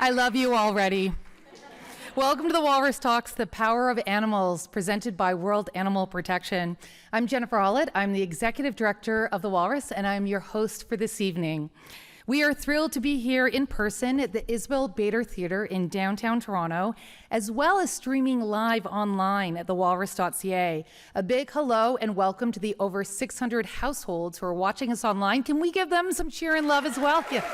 I love you already. Welcome to the Walrus Talks, The Power of Animals, presented by World Animal Protection. I'm Jennifer Hollett. I'm the Executive Director of the Walrus, and I'm your host for this evening. We are thrilled to be here in person at the Isabel Bader Theatre in downtown Toronto, as well as streaming live online at thewalrus.ca. A big hello and welcome to the over 600 households who are watching us online. Can we give them some cheer and love as well? Yeah.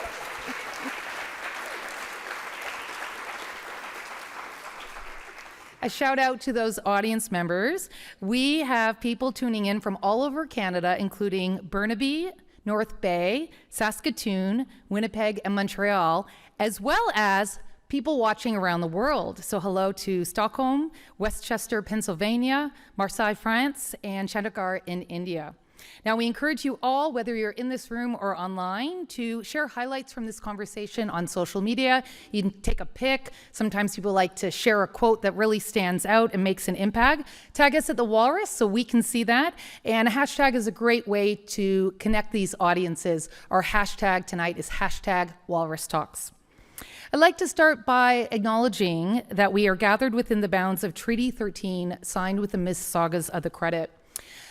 A shout out to those audience members. We have people tuning in from all over Canada, including Burnaby, North Bay, Saskatoon, Winnipeg, and Montreal, as well as people watching around the world. So hello to Stockholm, Westchester, Pennsylvania, Marseille, France, and Chandigarh in India. Now, we encourage you all, whether you're in this room or online, to share highlights from this conversation on social media. You can take a pic. Sometimes people like to share a quote that really stands out and makes an impact. Tag us at The Walrus so we can see that. And a hashtag is a great way to connect these audiences. Our hashtag tonight is hashtag Walrus Talks. I'd like to start by acknowledging that we are gathered within the bounds of Treaty 13, signed with the Mississaugas of the Credit.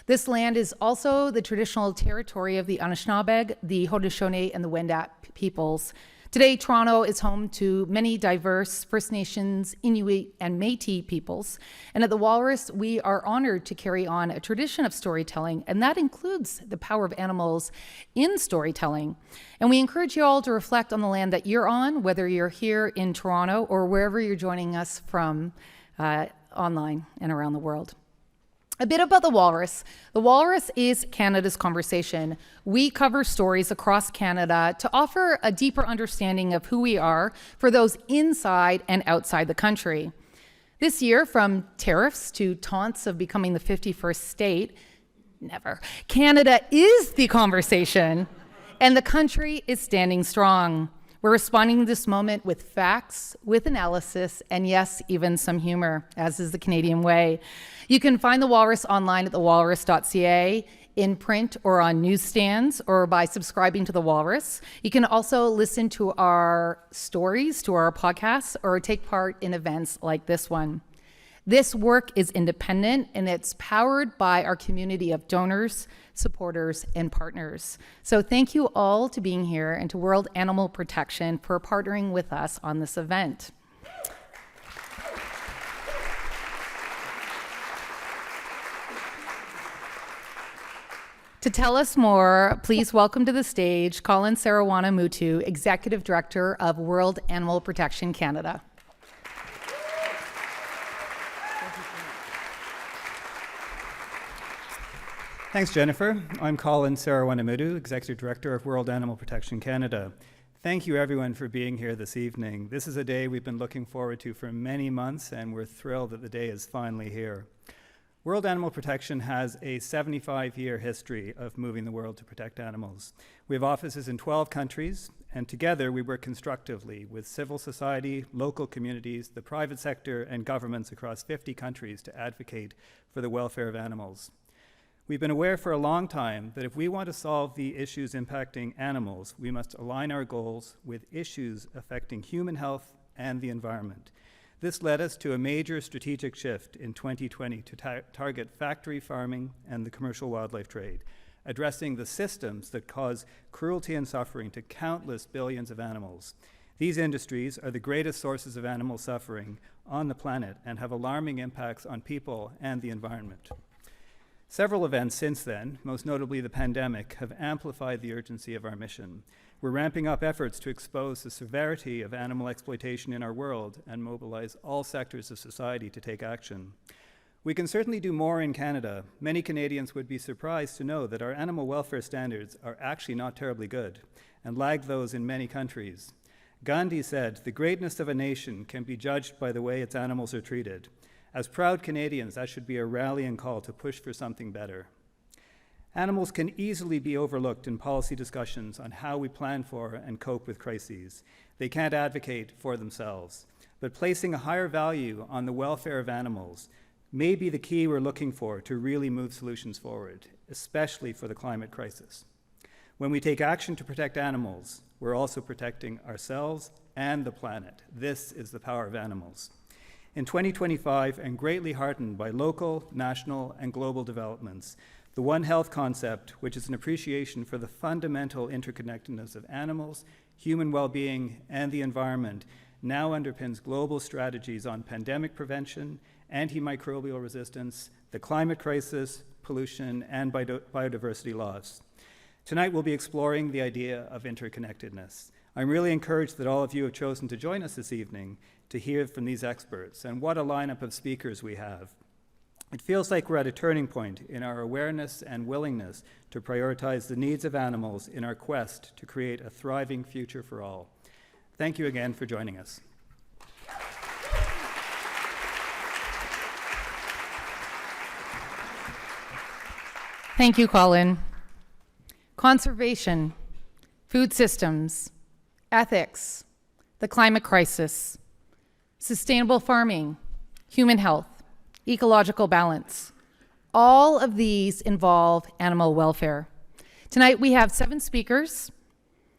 This land is also the traditional territory of the Anishinaabe, the Haudenosaunee, and the Wendat peoples. Today, Toronto is home to many diverse First Nations, Inuit, and Métis peoples. And at the Walrus, we are honored to carry on a tradition of storytelling, and that includes the power of animals in storytelling. And we encourage you all to reflect on the land that you're on, whether you're here in Toronto or wherever you're joining us from online and around the world. A bit about the Walrus. The Walrus is Canada's conversation. We cover stories across Canada to offer a deeper understanding of who we are for those inside and outside the country. This year, from tariffs to taunts of becoming the 51st state, never. Canada is the conversation, and the country is standing strong. We're responding to this moment with facts, with analysis, and yes, even some humor, as is the Canadian way. You can find The Walrus online at thewalrus.ca, in print or on newsstands, or by subscribing to The Walrus. You can also listen to our stories, to our podcasts, or take part in events like this one. This work is independent, and it's powered by our community of donors, supporters, and partners. So thank you all to being here, and to World Animal Protection for partnering with us on this event. To tell us more, please welcome to the stage Colin Sarawana-Mutu, Executive Director of World Animal Protection Canada. Thanks, Jennifer. I'm Colin Sarawana-Mutu, Executive Director of World Animal Protection Canada. Thank you, everyone, for being here this evening. This is a day we've been looking forward to for many months, and we're thrilled that the day is finally here. World Animal Protection has a 75-year history of moving the world to protect animals. We have offices in 12 countries, and together we work constructively with civil society, local communities, the private sector, and governments across 50 countries to advocate for the welfare of animals. We've been aware for a long time that if we want to solve the issues impacting animals, we must align our goals with issues affecting human health and the environment. This led us to a major strategic shift in 2020 to target factory farming and the commercial wildlife trade, addressing the systems that cause cruelty and suffering to countless billions of animals. These industries are the greatest sources of animal suffering on the planet and have alarming impacts on people and the environment. Several events since then, most notably the pandemic, have amplified the urgency of our mission. We're ramping up efforts to expose the severity of animal exploitation in our world and mobilize all sectors of society to take action. We can certainly do more in Canada. Many Canadians would be surprised to know that our animal welfare standards are actually not terribly good and lag those in many countries. Gandhi said, "The greatness of a nation can be judged by the way its animals are treated." As proud Canadians, that should be a rallying call to push for something better. Animals can easily be overlooked in policy discussions on how we plan for and cope with crises. They can't advocate for themselves. But placing a higher value on the welfare of animals may be the key we're looking for to really move solutions forward, especially for the climate crisis. When we take action to protect animals, we're also protecting ourselves and the planet. This is the power of animals. In 2025, and greatly heartened by local, national, and global developments, the One Health concept, which is an appreciation for the fundamental interconnectedness of animals, human well-being, and the environment, now underpins global strategies on pandemic prevention, antimicrobial resistance, the climate crisis, pollution, and biodiversity loss. Tonight we'll be exploring the idea of interconnectedness. I'm really encouraged that all of you have chosen to join us this evening to hear from these experts, and what a lineup of speakers we have. It feels like we're at a turning point in our awareness and willingness to prioritize the needs of animals in our quest to create a thriving future for all. Thank you again for joining us. Thank you, Colin. Conservation, food systems, ethics, the climate crisis, sustainable farming, human health, ecological balance. All of these involve animal welfare. Tonight we have 7 speakers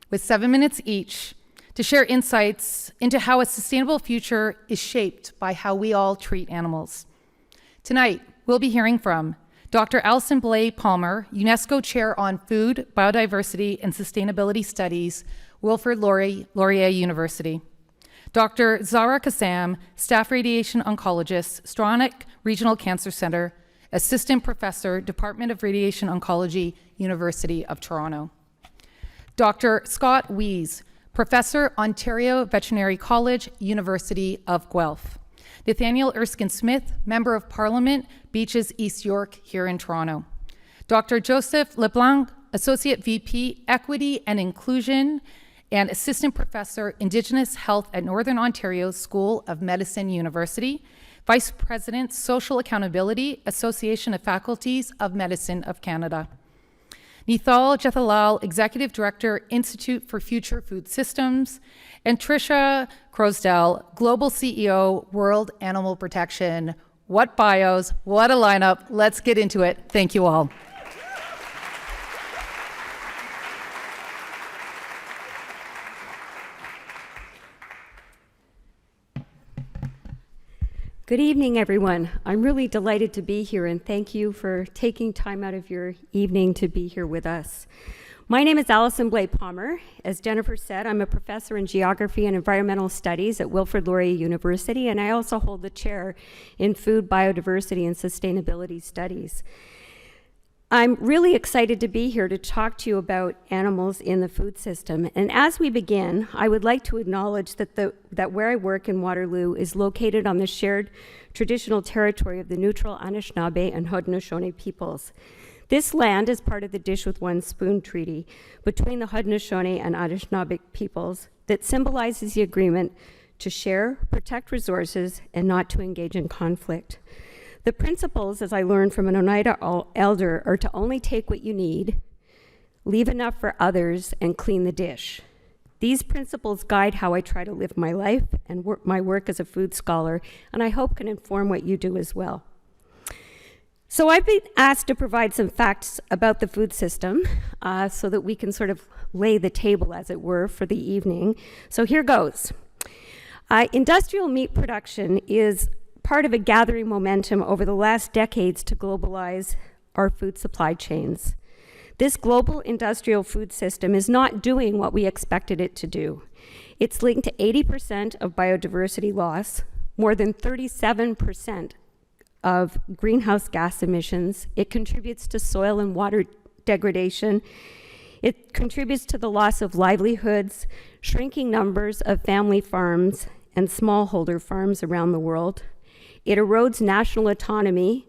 with 7 minutes each to share insights into how a sustainable future is shaped by how we all treat animals. Tonight we'll be hearing from Dr. Alison Blay-Palmer, UNESCO Chair on Food, Biodiversity, and Sustainability Studies, Wilfrid Laurier University. Dr. Zahra Kassam, Staff Radiation Oncologist, Stronach Regional Cancer Center, Assistant Professor, Department of Radiation Oncology, University of Toronto. Dr. Scott Weese, Professor, Ontario Veterinary College, University of Guelph. Nathaniel Erskine-Smith, Member of Parliament, Beaches, East York, here in Toronto. Dr. Joseph LeBlanc, Associate VP, Equity and Inclusion, and Assistant Professor, Indigenous Health at Northern Ontario School of Medicine University, Vice President, Social Accountability, Association of Faculties of Medicine of Canada. Nital Jethalal, Executive Director, Institute for Future Food Systems, and Tricia Croasdell, Global CEO, World Animal Protection. What bios, what a lineup. Let's get into it. Thank you all. Good evening, everyone. I'm really delighted to be here, and thank you for taking time out of your evening to be here with us. My name is Alison Blay-Palmer. As Jennifer said, I'm a professor in geography and environmental studies at Wilfrid Laurier University, and I also hold the chair in food, biodiversity, and sustainability studies. I'm really excited to be here to talk to you about animals in the food system. And as we begin, I would like to acknowledge that where I work in Waterloo is located on the shared traditional territory of the neutral Anishinaabe and Haudenosaunee peoples. This land is part of the Dish with One Spoon Treaty between the Haudenosaunee and Anishinaabe peoples that symbolizes the agreement to share, protect resources, and not to engage in conflict. The principles, as I learned from an Oneida elder, are to only take what you need, leave enough for others, and clean the dish. These principles guide how I try to live my life and my work as a food scholar, and I hope can inform what you do as well. So I've been asked to provide some facts about the food system so that we can sort of lay the table, as it were, for the evening. So here goes. Industrial meat production is part of a gathering momentum over the last decades to globalize our food supply chains. This global industrial food system is not doing what we expected it to do. It's linked to 80% of biodiversity loss, more than 37% of greenhouse gas emissions. It contributes to soil and water degradation. It contributes to the loss of livelihoods, shrinking numbers of family farms and smallholder farms around the world. It erodes national autonomy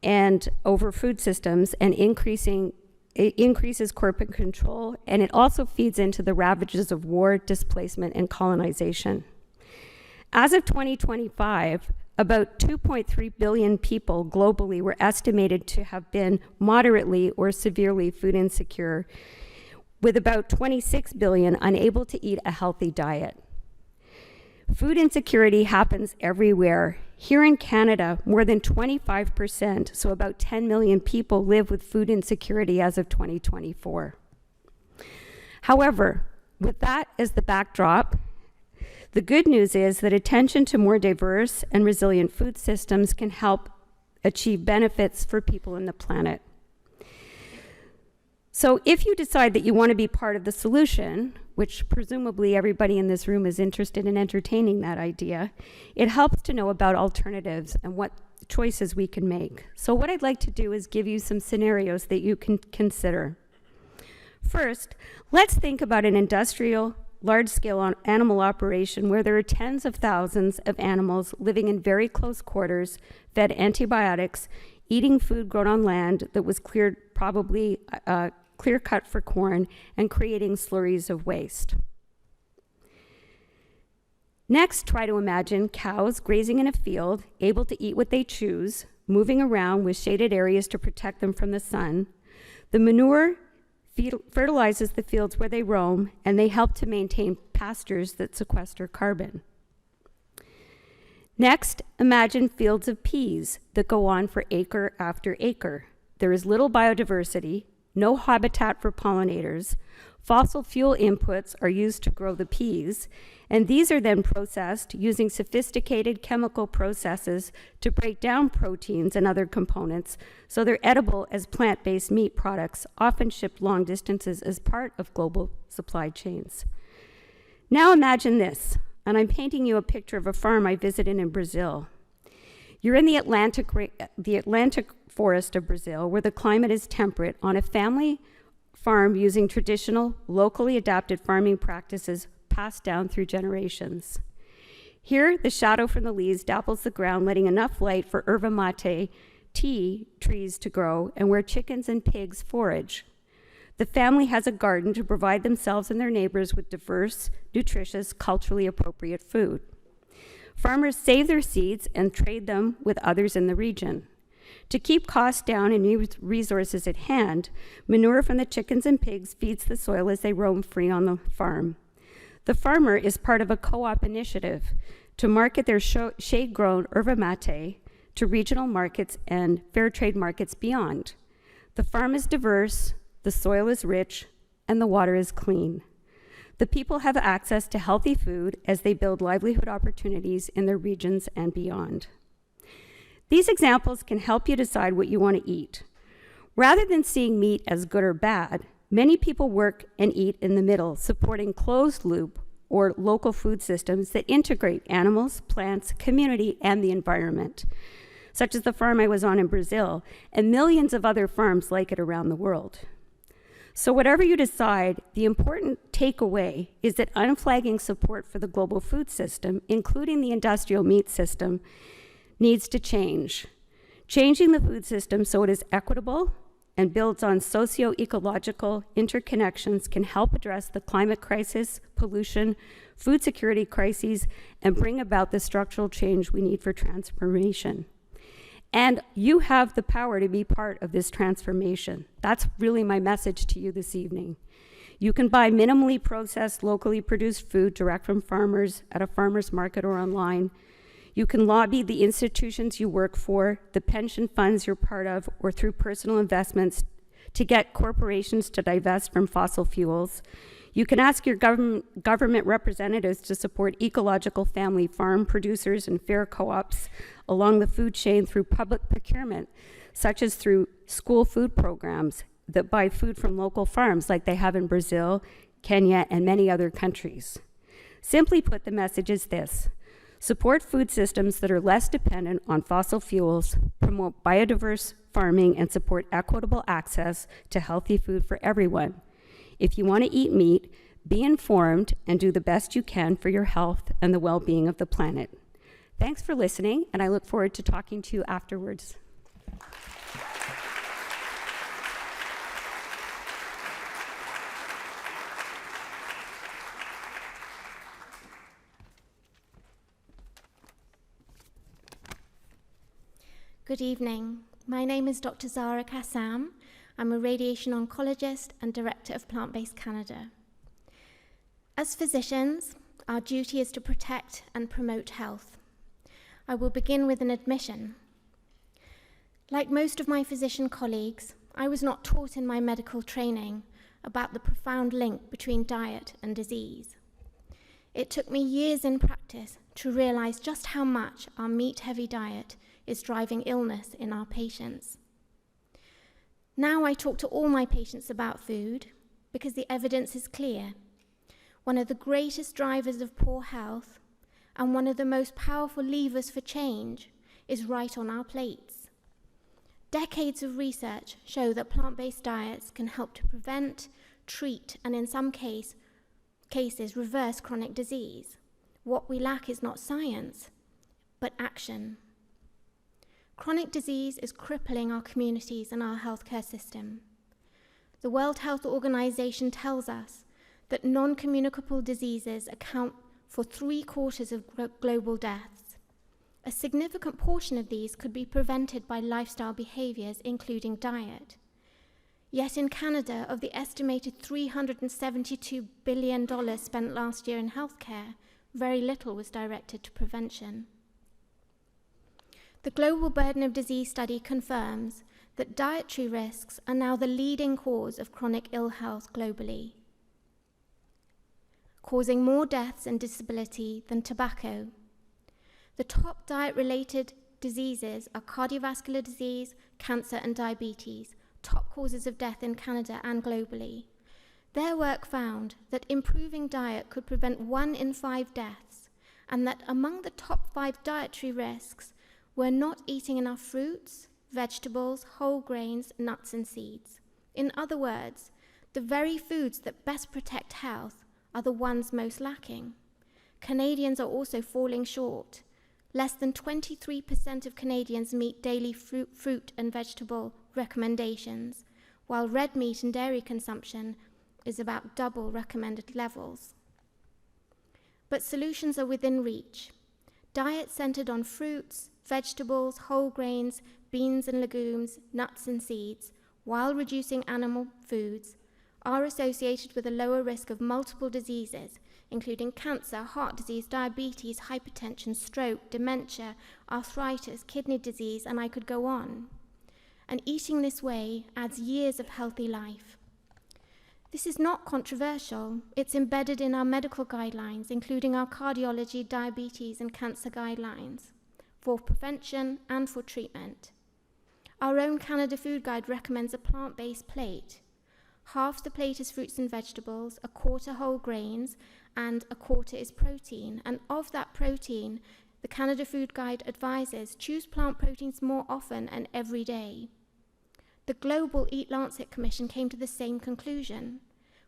and over food systems and it increases corporate control, and it also feeds into the ravages of war, displacement, and colonization. As of 2025, about 2.3 billion people globally were estimated to have been moderately or severely food insecure, with about 26 billion unable to eat a healthy diet. Food insecurity happens everywhere. Here in Canada, more than 25%, so about 10 million people live with food insecurity as of 2024. However, with that as the backdrop, The good news is that attention to more diverse and resilient food systems can help achieve benefits for people and the planet. So if you decide that you want to be part of the solution, which presumably everybody in this room is interested in entertaining that idea, it helps to know about alternatives and what choices we can make. So what I'd like to do is give you some scenarios that you can consider. First, let's think about an industrial, large-scale animal operation where there are tens of thousands of animals living in very close quarters, fed antibiotics, eating food grown on land that was cleared, probably clear-cut for corn, and creating slurries of waste. Next, try to imagine cows grazing in a field, able to eat what they choose, moving around with shaded areas to protect them from the sun. The manure fertilizes the fields where they roam, and they help to maintain pastures that sequester carbon. Next, imagine fields of peas that go on for acre after acre. There is little biodiversity, no habitat for pollinators. Fossil fuel inputs are used to grow the peas, and these are then processed using sophisticated chemical processes to break down proteins and other components so they're edible as plant-based meat products, often shipped long distances as part of global supply chains. Now imagine this, and I'm painting you a picture of a farm I visited in Brazil. You're in the Atlantic forest of Brazil, where the climate is temperate, on a family farm using traditional, locally adapted farming practices passed down through generations. Here, the shadow from the leaves dapples the ground, letting enough light for yerba mate tea trees to grow, and where chickens and pigs forage. The family has a garden to provide themselves and their neighbors with diverse, nutritious, culturally appropriate food. Farmers save their seeds and trade them with others in the region. To keep costs down and use resources at hand, manure from the chickens and pigs feeds the soil as they roam free on the farm. The farmer is part of a co-op initiative to market their shade-grown yerba mate to regional markets and fair trade markets beyond. The farm is diverse, the soil is rich, and the water is clean. The people have access to healthy food as they build livelihood opportunities in their regions and beyond. These examples can help you decide what you want to eat. Rather than seeing meat as good or bad, many people work and eat in the middle, supporting closed-loop or local food systems that integrate animals, plants, community, and the environment, such as the farm I was on in Brazil, and millions of other farms like it around the world. So whatever you decide, the important takeaway is that unflagging support for the global food system, including the industrial meat system, needs to change. Changing the food system so it is equitable and builds on socio-ecological interconnections can help address the climate crisis, pollution, food security crises, and bring about the structural change we need for transformation. And you have the power to be part of this transformation. That's really my message to you this evening. You can buy minimally processed, locally produced food direct from farmers at a farmer's market or online. You can lobby the institutions you work for, the pension funds you're part of, or through personal investments to get corporations to divest from fossil fuels. You can ask your government representatives to support ecological family farm producers and fair co-ops along the food chain through public procurement, such as through school food programs that buy food from local farms like they have in Brazil, Kenya, and many other countries. Simply put, the message is this: support food systems that are less dependent on fossil fuels, promote biodiverse farming, and support equitable access to healthy food for everyone. If you want to eat meat, be informed and do the best you can for your health and the well-being of the planet. Thanks for listening, and I look forward to talking to you afterwards. Good evening. My name is Dr. Zahra Kassam. I'm a radiation oncologist and director of Plant-Based Canada. As physicians, our duty is to protect and promote health. I will begin with an admission. Like most of my physician colleagues, I was not taught in my medical training about the profound link between diet and disease. It took me years in practice to realize just how much our meat-heavy diet is driving illness in our patients. Now I talk to all my patients about food because the evidence is clear. One of the greatest drivers of poor health and one of the most powerful levers for change is right on our plates. Decades of research show that plant-based diets can help to prevent, treat, and in some cases reverse chronic disease. What we lack is not science, but action. Chronic disease is crippling our communities and our healthcare system. The World Health Organization tells us that non-communicable diseases account for 3/4 of global deaths. A significant portion of these could be prevented by lifestyle behaviors, including diet. Yet in Canada, of the estimated $372 billion spent last year in healthcare, very little was directed to prevention. The Global Burden of Disease study confirms that dietary risks are now the leading cause of chronic ill health globally, causing more deaths and disability than tobacco. The top diet-related diseases are cardiovascular disease, cancer, and diabetes, top causes of death in Canada and globally. Their work found that improving diet could prevent 1 in 5 deaths, and that among the top 5 dietary risks were not eating enough fruits, vegetables, whole grains, nuts, and seeds. In other words, the very foods that best protect health are the ones most lacking. Canadians are also falling short. Less than 23% of Canadians meet daily fruit and vegetable recommendations, while red meat and dairy consumption is about double recommended levels. But solutions are within reach. Diets centered on fruits, vegetables, whole grains, beans and legumes, nuts and seeds, while reducing animal foods, are associated with a lower risk of multiple diseases, including cancer, heart disease, diabetes, hypertension, stroke, dementia, arthritis, kidney disease, and I could go on. And eating this way adds years of healthy life. This is not controversial. It's embedded in our medical guidelines, including our cardiology, diabetes, and cancer guidelines, for prevention and for treatment. Our own Canada Food Guide recommends a plant-based plate. Half the plate is fruits and vegetables, 1/4 whole grains, and 1/4 is protein. And of that protein, the Canada Food Guide advises choose plant proteins more often and every day. The Global Eat Lancet Commission came to the same conclusion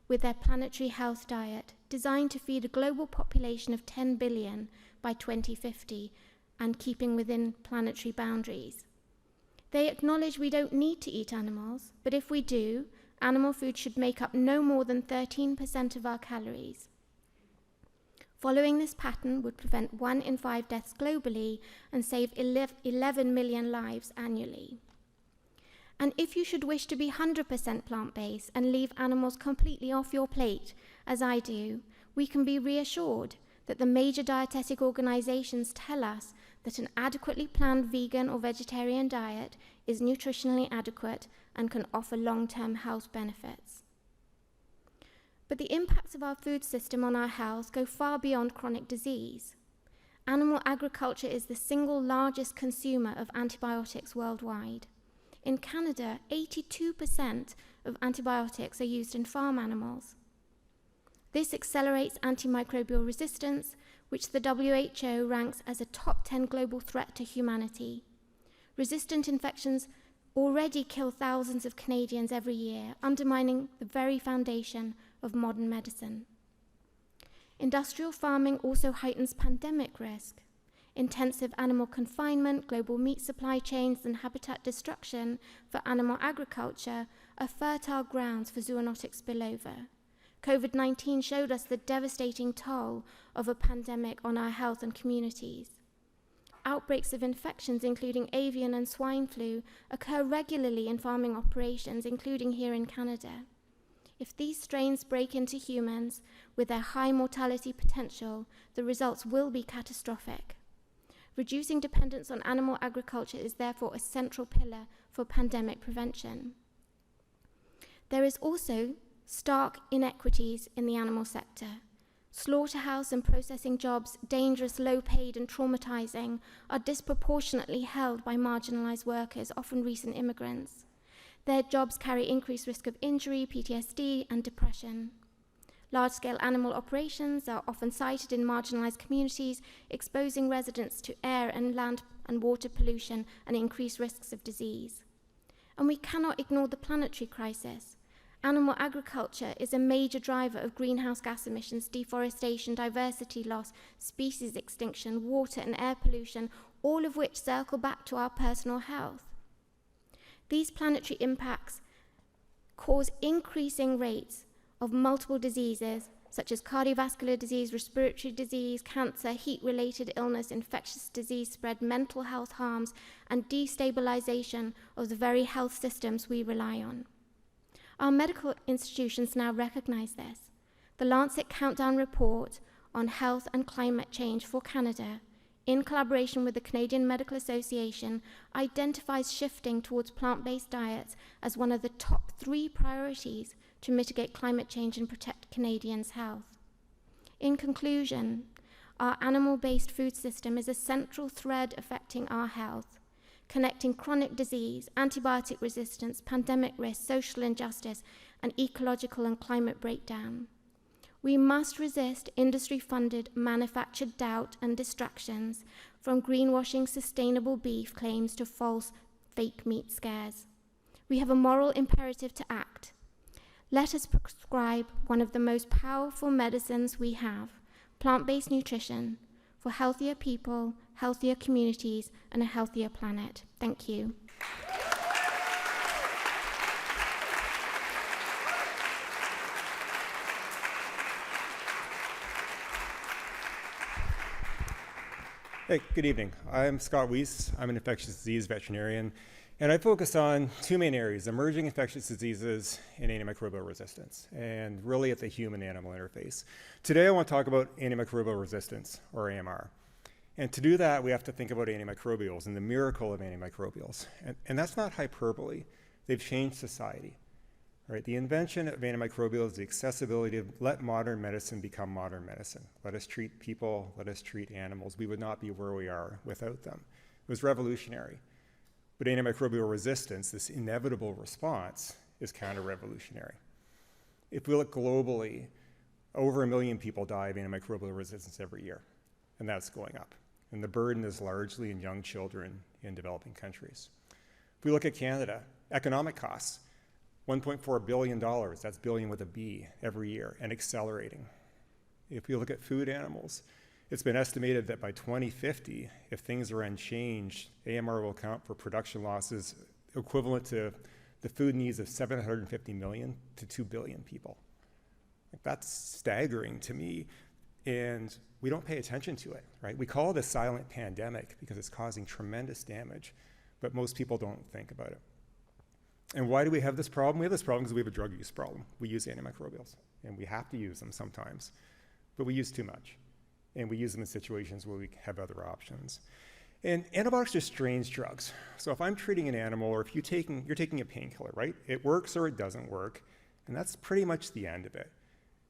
with their planetary health diet, designed to feed a global population of 10 billion by 2050 and keeping within planetary boundaries. They acknowledge we don't need to eat animals, but if we do, animal food should make up no more than 13% of our calories. Following this pattern would prevent 1 in 5 deaths globally and save 11 million lives annually. And if you should wish to be 100% plant-based and leave animals completely off your plate, as I do, we can be reassured that the major dietetic organizations tell us that an adequately planned vegan or vegetarian diet is nutritionally adequate and can offer long-term health benefits. But the impacts of our food system on our health go far beyond chronic disease. Animal agriculture is the single largest consumer of antibiotics worldwide. In Canada, 82% of antibiotics are used in farm animals. This accelerates antimicrobial resistance, which the WHO ranks as a top 10 global threat to humanity. Resistant infections already kill thousands of Canadians every year, undermining the very foundation of modern medicine. Industrial farming also heightens pandemic risk. Intensive animal confinement, global meat supply chains, and habitat destruction for animal agriculture are fertile grounds for zoonotic spillover. COVID-19 showed us the devastating toll of a pandemic on our health and communities. Outbreaks of infections, including avian and swine flu, occur regularly in farming operations, including here in Canada. If these strains break into humans with their high mortality potential, the results will be catastrophic. Reducing dependence on animal agriculture is therefore a central pillar for pandemic prevention. There is also stark inequities in the animal sector. Slaughterhouse and processing jobs, dangerous, low-paid and traumatizing, are disproportionately held by marginalized workers, often recent immigrants. Their jobs carry increased risk of injury, PTSD, and depression. Large-scale animal operations are often sited in marginalized communities, exposing residents to air and land and water pollution and increased risks of disease. And we cannot ignore the planetary crisis. Animal agriculture is a major driver of greenhouse gas emissions, deforestation, diversity loss, species extinction, water and air pollution, all of which circle back to our personal health. These planetary impacts cause increasing rates of multiple diseases, such as cardiovascular disease, respiratory disease, cancer, heat-related illness, infectious disease spread, mental health harms, and destabilization of the very health systems we rely on. Our medical institutions now recognize this. The Lancet Countdown Report on Health and Climate Change for Canada, in collaboration with the Canadian Medical Association, identifies shifting towards plant-based diets as one of the top 3 priorities to mitigate climate change and protect Canadians' health. In conclusion, our animal-based food system is a central thread affecting our health, connecting chronic disease, antibiotic resistance, pandemic risk, social injustice, and ecological and climate breakdown. We must resist industry-funded manufactured doubt and distractions, from greenwashing sustainable beef claims to false fake meat scares. We have a moral imperative to act. Let us prescribe one of the most powerful medicines we have, plant-based nutrition, for healthier people, healthier communities, and a healthier planet. Thank you. Hey, good evening. I'm Scott Weese. I'm an infectious disease veterinarian, and I focus on 2 main areas: emerging infectious diseases and antimicrobial resistance, and really at the human-animal interface. Today I want to talk about antimicrobial resistance, or AMR. And to do that, we have to think about antimicrobials and the miracle of antimicrobials. And that's not hyperbole. They've changed society. Right? The invention of antimicrobials is the accessibility to let modern medicine become modern medicine. Let us treat people, let us treat animals. We would not be where we are without them. It was revolutionary. But antimicrobial resistance, this inevitable response, is counter-revolutionary. If we look globally, over 1 million people die of antimicrobial resistance every year, and that's going up. And the burden is largely in young children in developing countries. If we look at Canada, economic costs, $1.4 billion, that's billion with a B, every year, and accelerating. If you look at food animals, it's been estimated that by 2050, if things are unchanged, AMR will account for production losses equivalent to the food needs of 750 million to 2 billion people. That's staggering to me, and we don't pay attention to it, right? We call it a silent pandemic because it's causing tremendous damage, but most people don't think about it. And why do we have this problem? We have this problem because we have a drug use problem. We use antimicrobials, and we have to use them sometimes, but we use too much. And we use them in situations where we have other options. And antibiotics are strange drugs. So if I'm treating an animal, or if you're taking a painkiller, right? It works or it doesn't work, and that's pretty much the end of it.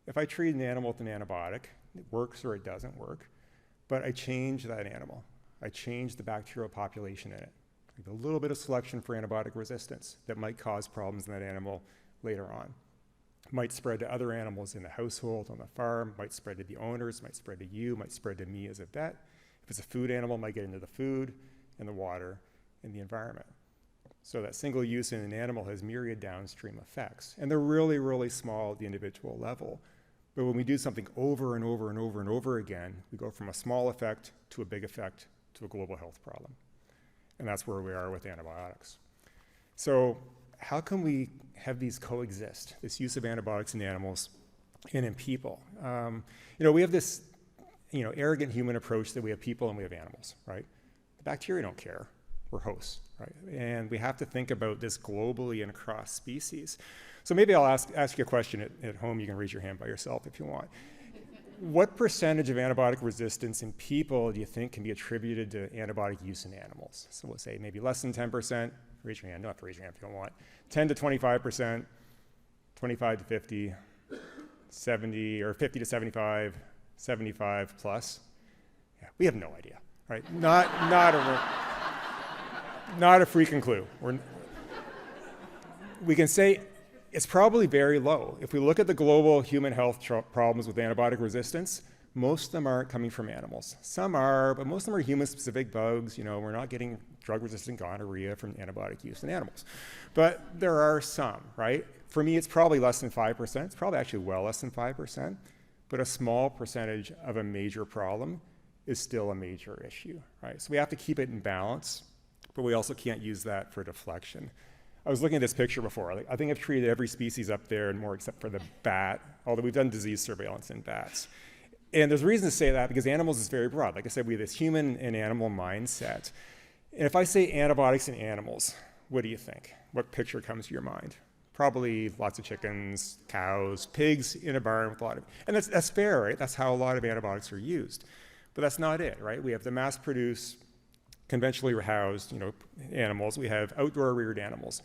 If I treat an animal with an antibiotic, it works or it doesn't work, but I change that animal. I change the bacterial population in it. A little bit of selection for antibiotic resistance that might cause problems in that animal later on. Might spread to other animals in the household, on the farm, might spread to the owners, might spread to you, might spread to me as a vet. If it's a food animal, it might get into the food and the water and the environment. So that single use in an animal has myriad downstream effects. And they're really, really small at the individual level. But when we do something over and over and over and over again, we go from a small effect to a big effect to a global health problem. And that's where we are with antibiotics. So how can we have these coexist, this use of antibiotics in animals and in people? We have this arrogant human approach that we have people and we have animals, right? The bacteria don't care. We're hosts, right? And we have to think about this globally and across species. So maybe I'll ask you a question at home. You can raise your hand by yourself if you want. What percentage of antibiotic resistance in people do you think can be attributed to antibiotic use in animals? So we'll say maybe less than 10%. Raise your hand. You don't have to raise your hand if you don't want. 10 to 25%, 25 to 50, 70 or 50 to 75, 75 plus? Yeah, we have no idea, right? Not a freaking clue. We can say it's probably very low. If we look at the global human health problems with antibiotic resistance, most of them aren't coming from animals. Some are, but most of them are human-specific bugs. We're not getting drug-resistant gonorrhea from antibiotic use in animals. But there are some, right? For me, it's probably less than 5%. It's probably actually well less than 5%. But a small percentage of a major problem is still a major issue, right? So we have to keep it in balance, but we also can't use that for deflection. I was looking at this picture before. I think I've treated every species up there and more except for the bat, although we've done disease surveillance in bats. And there's a reason to say that because animals is very broad. Like I said, we have this human and animal mindset. And if I say antibiotics in animals, what do you think? What picture comes to your mind? Probably lots of chickens, cows, pigs in a barn with a lot of, and that's fair, right? That's how a lot of antibiotics are used. But that's not it, right? We have the mass-produced, conventionally housed, animals. We have outdoor reared animals.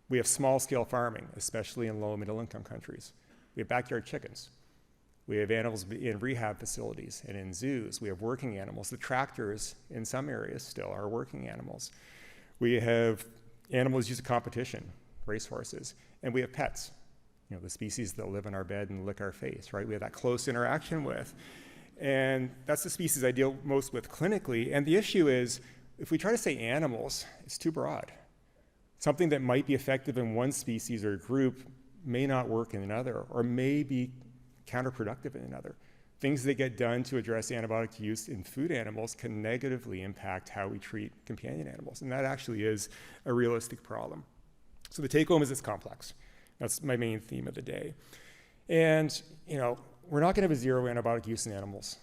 We have small-scale farming, especially in low and middle-income countries. We have backyard chickens. We have animals in rehab facilities and in zoos. We have working animals. The tractors in some areas still are working animals. We have animals used in competition, racehorses, and we have pets. The species that live in our bed and lick our face, right? We have that close interaction with. And that's the species I deal most with clinically. And the issue is, if we try to say animals, it's too broad. Something that might be effective in one species or group may not work in another, or may be counterproductive in another. Things that get done to address antibiotic use in food animals can negatively impact how we treat companion animals. And that actually is a realistic problem. So the take home is it's complex. That's my main theme of the day. And, we're not going to have a zero antibiotic use in animals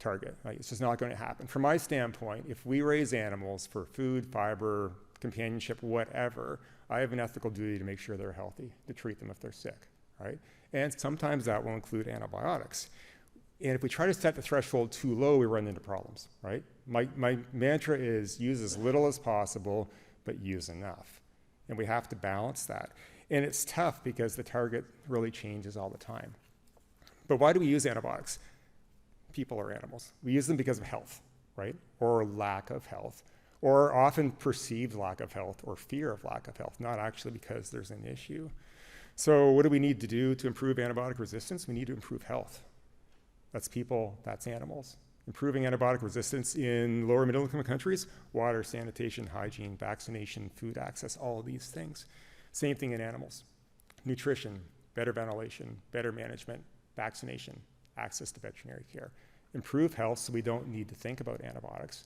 target. It's just not going to happen. From my standpoint, if we raise animals for food, fiber, companionship, whatever, I have an ethical duty to make sure they're healthy, to treat them if they're sick, right? And sometimes that will include antibiotics. And if we try to set the threshold too low, we run into problems, right? My mantra is use as little as possible, but use enough. And we have to balance that. And it's tough because the target really changes all the time. But why do we use antibiotics? People are animals. We use them because of health, right? Or lack of health, or often perceived lack of health or fear of lack of health, not actually because there's an issue. So what do we need to do to improve antibiotic resistance? We need to improve health. That's people, that's animals. Improving antibiotic resistance in lower middle income countries, water, sanitation, hygiene, vaccination, food access, all of these things. Same thing in animals. Nutrition, better ventilation, better management, vaccination, access to veterinary care. Improve health so we don't need to think about antibiotics.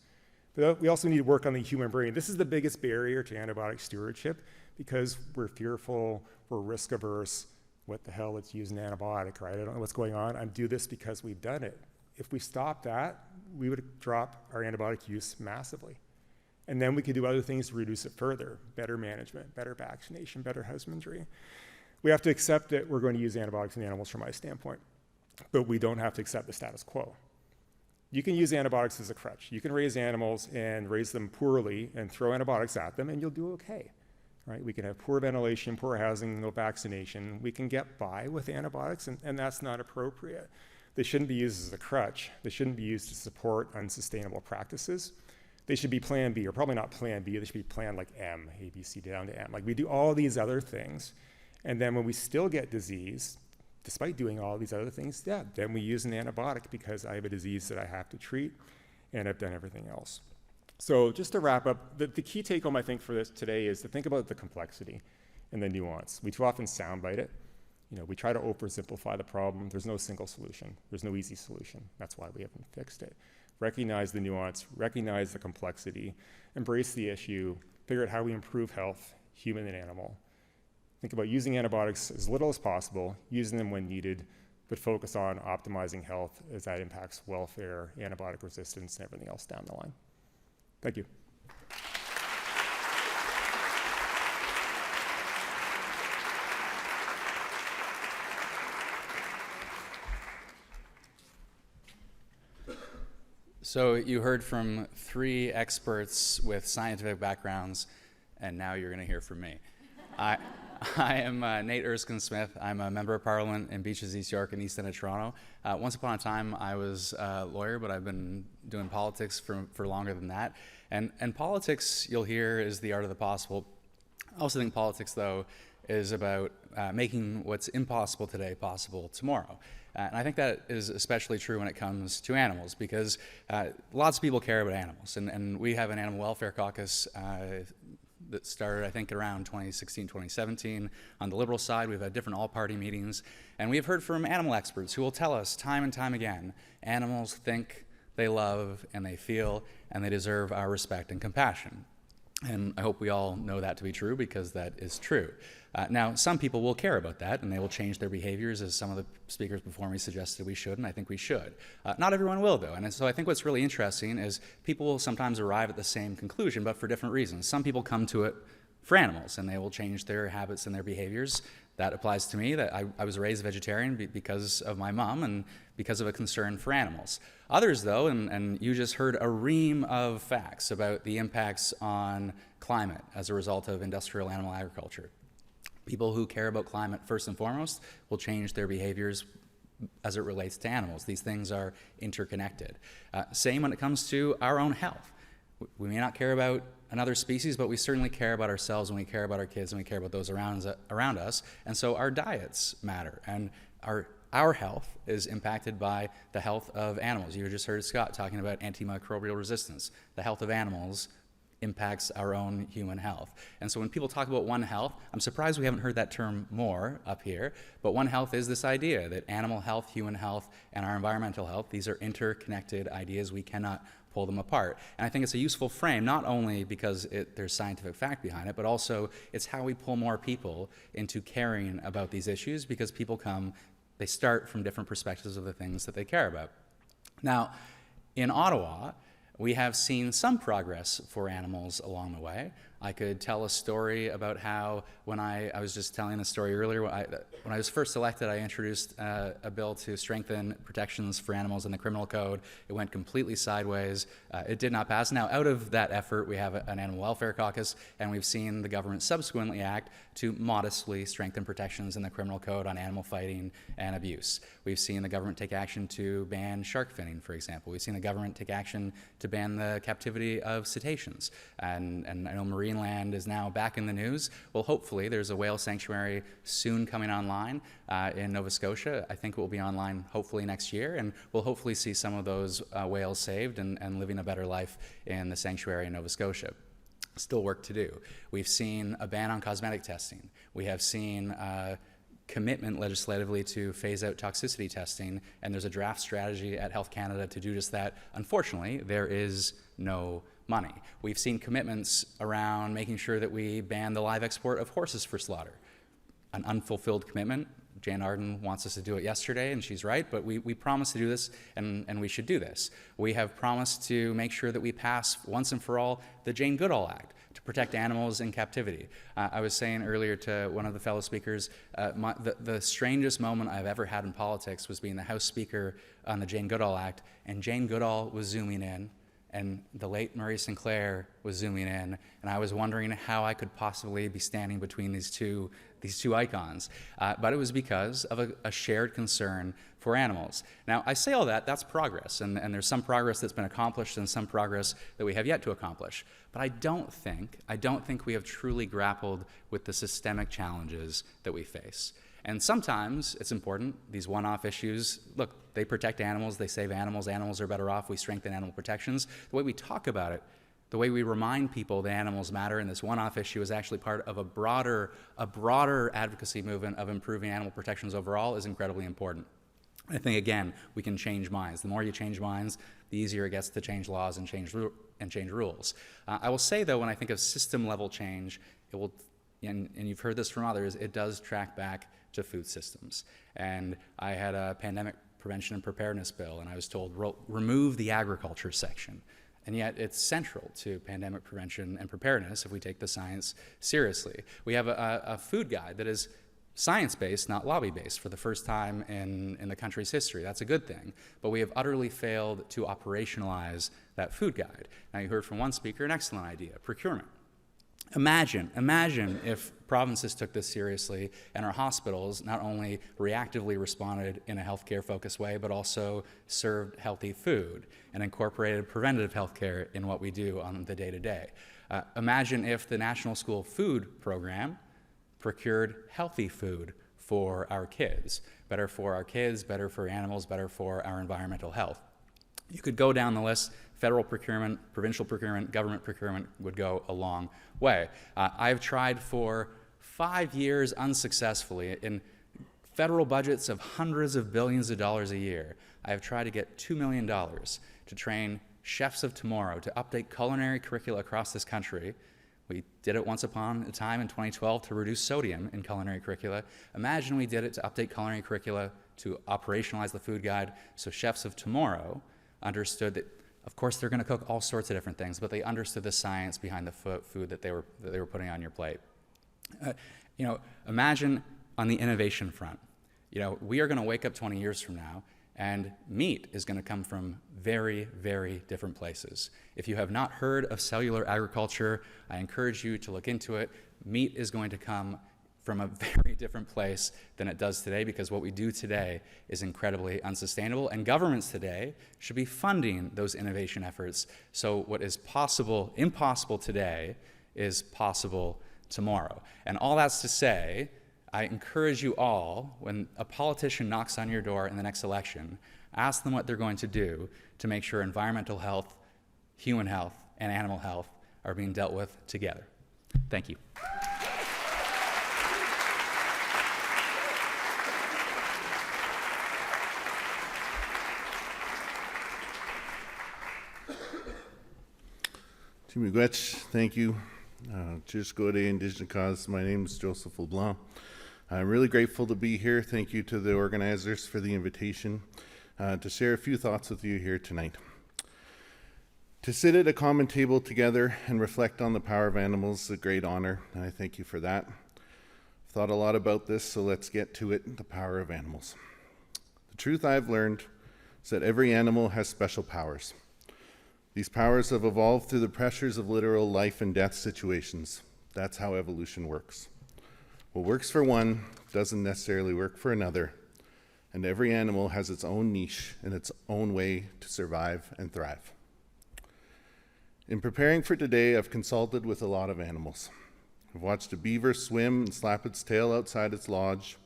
But we also need to work on the human brain. This is the biggest barrier to antibiotic stewardship because we're fearful, we're risk averse. What the hell, let's use an antibiotic, right? I don't know what's going on. I do this because we've done it. If we stopped that, we would drop our antibiotic use massively. And then we could do other things to reduce it further. Better management, better vaccination, better husbandry. We have to accept that we're going to use antibiotics in animals from my standpoint, but we don't have to accept the status quo. You can use antibiotics as a crutch. You can raise animals and raise them poorly and throw antibiotics at them and you'll do okay, right? We can have poor ventilation, poor housing, no vaccination. We can get by with antibiotics and that's not appropriate. They shouldn't be used as a crutch. They shouldn't be used to support unsustainable practices. They should be plan B, or probably not plan B, they should be plan like M, A, B, C, down to M. Like we do all these other things, and then when we still get disease, despite doing all these other things, then we use an antibiotic because I have a disease that I have to treat, and I've done everything else. So just to wrap up, the key take home I think for this today is to think about the complexity and the nuance. We too often soundbite it. We try to oversimplify the problem. There's no single solution. There's no easy solution. That's why we haven't fixed it. Recognize the nuance, recognize the complexity, embrace the issue, figure out how we improve health, human and animal. Think about using antibiotics as little as possible, using them when needed, but focus on optimizing health as that impacts welfare, antibiotic resistance, and everything else down the line. Thank you. So you heard from 3 experts with scientific backgrounds, and now you're going to hear from me. I am Nate Erskine-Smith. I'm a member of Parliament in Beaches, East York, and East End of Toronto. Once upon a time, I was a lawyer, but I've been doing politics for longer than that. And politics, you'll hear, is the art of the possible. I also think politics, though, is about making what's impossible today possible tomorrow. And I think that is especially true when it comes to animals, because lots of people care about animals. And we have an animal welfare caucus that started, I think, around 2016, 2017. On the Liberal side, we've had different all-party meetings. And we have heard from animal experts who will tell us time and time again, animals think, they love, and they feel, and they deserve our respect and compassion. And I hope we all know that to be true, because that is true. Now, some people will care about that, and they will change their behaviors, as some of the speakers before me suggested we should, and I think we should. Not everyone will, though, and so I think what's really interesting is people will sometimes arrive at the same conclusion, but for different reasons. Some people come to it for animals, and they will change their habits and their behaviors. That applies to me, that I was raised vegetarian because of my mom and because of a concern for animals. Others, though, and you just heard a ream of facts about the impacts on climate as a result of industrial animal agriculture. People who care about climate first and foremost will change their behaviors as it relates to animals. These things are interconnected. Same when it comes to our own health. We may not care about another species, but we certainly care about ourselves, and we care about our kids, and we care about those around us. And so our diets matter, and our health is impacted by the health of animals. You just heard Scott talking about antimicrobial resistance. The health of animals impacts our own human health. And so when people talk about One Health, I'm surprised we haven't heard that term more up here, but One Health is this idea that animal health, human health, and our environmental health, these are interconnected ideas. We cannot pull them apart. And I think it's a useful frame, not only because there's scientific fact behind it, but also it's how we pull more people into caring about these issues, because people they start from different perspectives of the things that they care about. Now, in Ottawa, we have seen some progress for animals along the way. I could tell a story about how, when I was just telling a story earlier, when I was first elected, I introduced a bill to strengthen protections for animals in the criminal code. It went completely sideways. It did not pass. Now, out of that effort, we have an animal welfare caucus, and we've seen the government subsequently act to modestly strengthen protections in the criminal code on animal fighting and abuse. We've seen the government take action to ban shark finning, for example. We've seen the government take action to ban the captivity of cetaceans. And I know marine land is now back in the news. Well, hopefully there's a whale sanctuary soon coming online in Nova Scotia. I think it will be online hopefully next year, and we'll hopefully see some of those whales saved and living a better life in the sanctuary in Nova Scotia. Still work to do. We've seen a ban on cosmetic testing. We have seen commitment legislatively to phase out toxicity testing, and there's a draft strategy at Health Canada to do just that. Unfortunately, there is no money. We've seen commitments around making sure that we ban the live export of horses for slaughter. An unfulfilled commitment. Jan Arden wants us to do it yesterday, and she's right, but we promised to do this, and we should do this. We have promised to make sure that we pass once and for all the Jane Goodall Act to protect animals in captivity. I was saying earlier to one of the fellow speakers, the strangest moment I've ever had in politics was being the House Speaker on the Jane Goodall Act, and Jane Goodall was zooming in, and the late Murray Sinclair was zooming in, and I was wondering how I could possibly be standing between these two icons. But it was because of a shared concern for animals. Now, I say all that, that's progress, and there's some progress that's been accomplished and some progress that we have yet to accomplish. But I don't think we have truly grappled with the systemic challenges that we face. And sometimes it's important, these one-off issues, look, they protect animals, they save animals, animals are better off, we strengthen animal protections. The way we talk about it, the way we remind people that animals matter, and this one-off issue is actually part of a broader advocacy movement of improving animal protections overall, is incredibly important. I think, again, we can change minds. The more you change minds, the easier it gets to change laws and change rules. I will say, though, when I think of system-level change, it will, and you've heard this from others, it does track back to food systems. And I had a pandemic prevention and preparedness bill, and I was told, remove the agriculture section. And yet it's central to pandemic prevention and preparedness if we take the science seriously. We have a food guide that is science-based, not lobby-based, for the first time in the country's history. That's a good thing. But we have utterly failed to operationalize that food guide. Now, you heard from one speaker an excellent idea, procurement. Imagine if provinces took this seriously and our hospitals not only reactively responded in a healthcare-focused way, but also served healthy food and incorporated preventative healthcare in what we do on the day-to-day. Imagine if the National School Food Program procured healthy food for our kids, better for our kids, better for animals, better for our environmental health. You could go down the list. Federal procurement, provincial procurement, government procurement would go a long way. I've tried for 5 years unsuccessfully in federal budgets of hundreds of billions of dollars a year. I have tried to get $2 million to train chefs of tomorrow to update culinary curricula across this country. We did it once upon a time in 2012 to reduce sodium in culinary curricula. Imagine we did it to update culinary curricula to operationalize the food guide so chefs of tomorrow understood that, of course, they're going to cook all sorts of different things, but they understood the science behind the food that they were putting on your plate. Imagine on the innovation front. We are going to wake up 20 years from now, and meat is going to come from very, very different places. If you have not heard of cellular agriculture, I encourage you to look into it. Meat is going to come from a very different place than it does today, because what we do today is incredibly unsustainable, and governments today should be funding those innovation efforts. So what is impossible today is possible tomorrow. And all that's to say, I encourage you all, when a politician knocks on your door in the next election, ask them what they're going to do to make sure environmental health, human health, and animal health are being dealt with together. Thank you. Miigwech, thank you. Cheers, Gode, Indigenous cause. My name is Joseph LeBlanc. I'm really grateful to be here. Thank you to the organizers for the invitation to share a few thoughts with you here tonight. To sit at a common table together and reflect on the power of animals is a great honor, and I thank you for that. I've thought a lot about this, so let's get to it, the power of animals. The truth I've learned is that every animal has special powers. These powers have evolved through the pressures of literal life and death situations. That's how evolution works. What works for one doesn't necessarily work for another, and every animal has its own niche and its own way to survive and thrive. In preparing for today, I've consulted with a lot of animals. I've watched a beaver swim and slap its tail outside its lodge.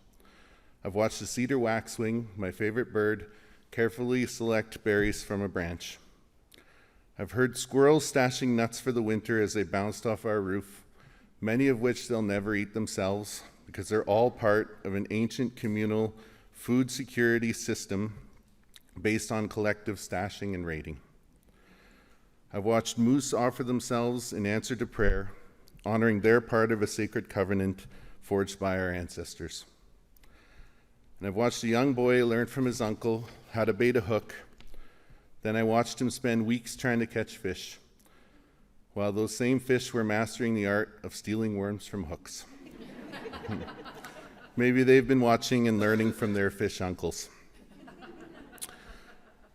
I've watched a cedar waxwing, my favorite bird, carefully select berries from a branch. I've heard squirrels stashing nuts for the winter as they bounced off our roof, many of which they'll never eat themselves because they're all part of an ancient communal food security system based on collective stashing and raiding. I've watched moose offer themselves in answer to prayer, honoring their part of a sacred covenant forged by our ancestors. And I've watched a young boy learn from his uncle how to bait a hook. Then I watched him spend weeks trying to catch fish, while those same fish were mastering the art of stealing worms from hooks. Maybe they've been watching and learning from their fish uncles.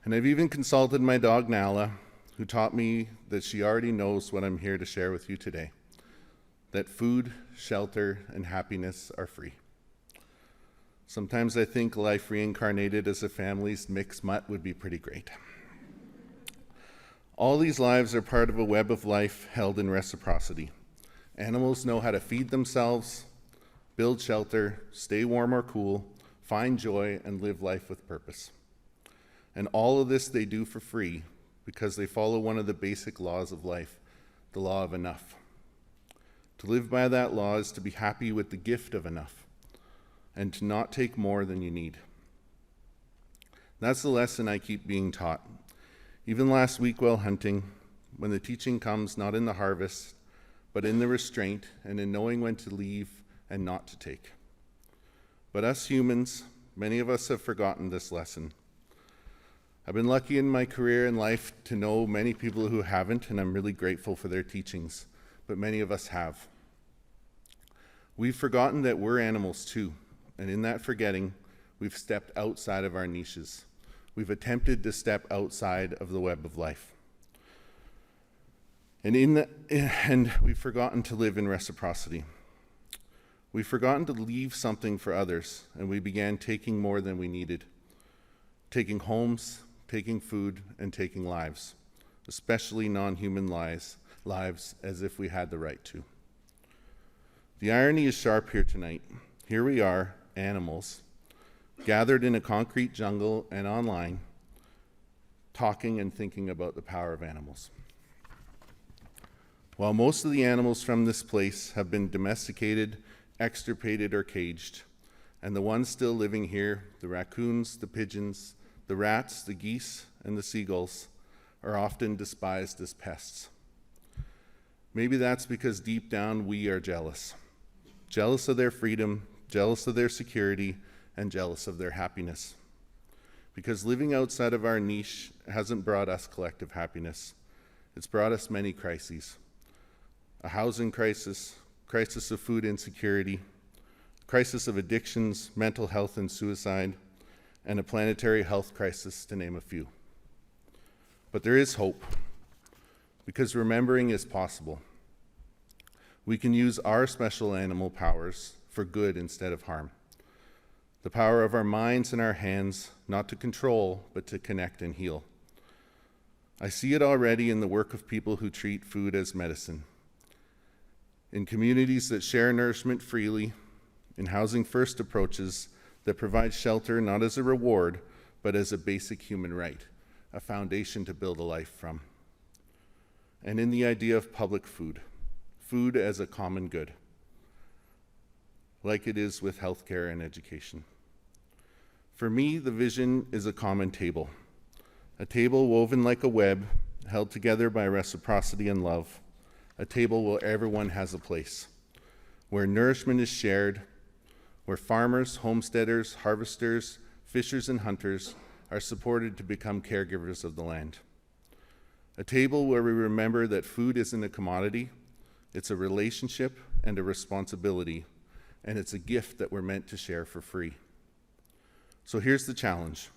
And I've even consulted my dog Nala, who taught me that she already knows what I'm here to share with you today, that food, shelter, and happiness are free. Sometimes I think life reincarnated as a family's mixed mutt would be pretty great. All these lives are part of a web of life held in reciprocity. Animals know how to feed themselves, build shelter, stay warm or cool, find joy, and live life with purpose. And all of this they do for free because they follow one of the basic laws of life, the law of enough. To live by that law is to be happy with the gift of enough and to not take more than you need. That's the lesson I keep being taught. Even last week while hunting, when the teaching comes not in the harvest, but in the restraint and in knowing when to leave and not to take. But us humans, many of us have forgotten this lesson. I've been lucky in my career and life to know many people who haven't, and I'm really grateful for their teachings, but many of us have. We've forgotten that we're animals too, and in that forgetting, we've stepped outside of our niches. We've attempted to step outside of the web of life. And we've forgotten to live in reciprocity. We've forgotten to leave something for others, and we began taking more than we needed. Taking homes, taking food, and taking lives, especially non-human lives, as if we had the right to. The irony is sharp here tonight. Here we are, animals, gathered in a concrete jungle and online, talking and thinking about the power of animals. While most of the animals from this place have been domesticated, extirpated, or caged, and the ones still living here, the raccoons, the pigeons, the rats, the geese, and the seagulls, are often despised as pests. Maybe that's because deep down we are jealous. Jealous of their freedom, jealous of their security, and jealous of their happiness. Because living outside of our niche hasn't brought us collective happiness. It's brought us many crises. A housing crisis, crisis of food insecurity, crisis of addictions, mental health and suicide, and a planetary health crisis, to name a few. But there is hope, because remembering is possible. We can use our special animal powers for good instead of harm. The power of our minds and our hands, not to control, but to connect and heal. I see it already in the work of people who treat food as medicine. In communities that share nourishment freely, in housing first approaches that provide shelter not as a reward, but as a basic human right, a foundation to build a life from. And in the idea of public food, food as a common good, like it is with healthcare and education. For me, the vision is a common table, a table woven like a web, held together by reciprocity and love, a table where everyone has a place, where nourishment is shared, where farmers, homesteaders, harvesters, fishers, and hunters are supported to become caregivers of the land. A table where we remember that food isn't a commodity, it's a relationship and a responsibility, and it's a gift that we're meant to share for free. So here's the challenge.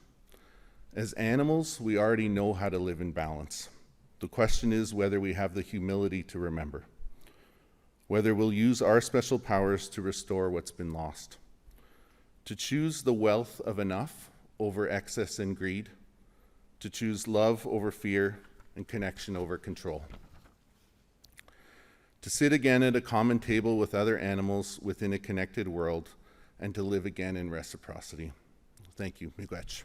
As animals, we already know how to live in balance. The question is whether we have the humility to remember, whether we'll use our special powers to restore what's been lost, to choose the wealth of enough over excess and greed, to choose love over fear and connection over control, to sit again at a common table with other animals within a connected world, and to live again in reciprocity. Thank you. Miigwech.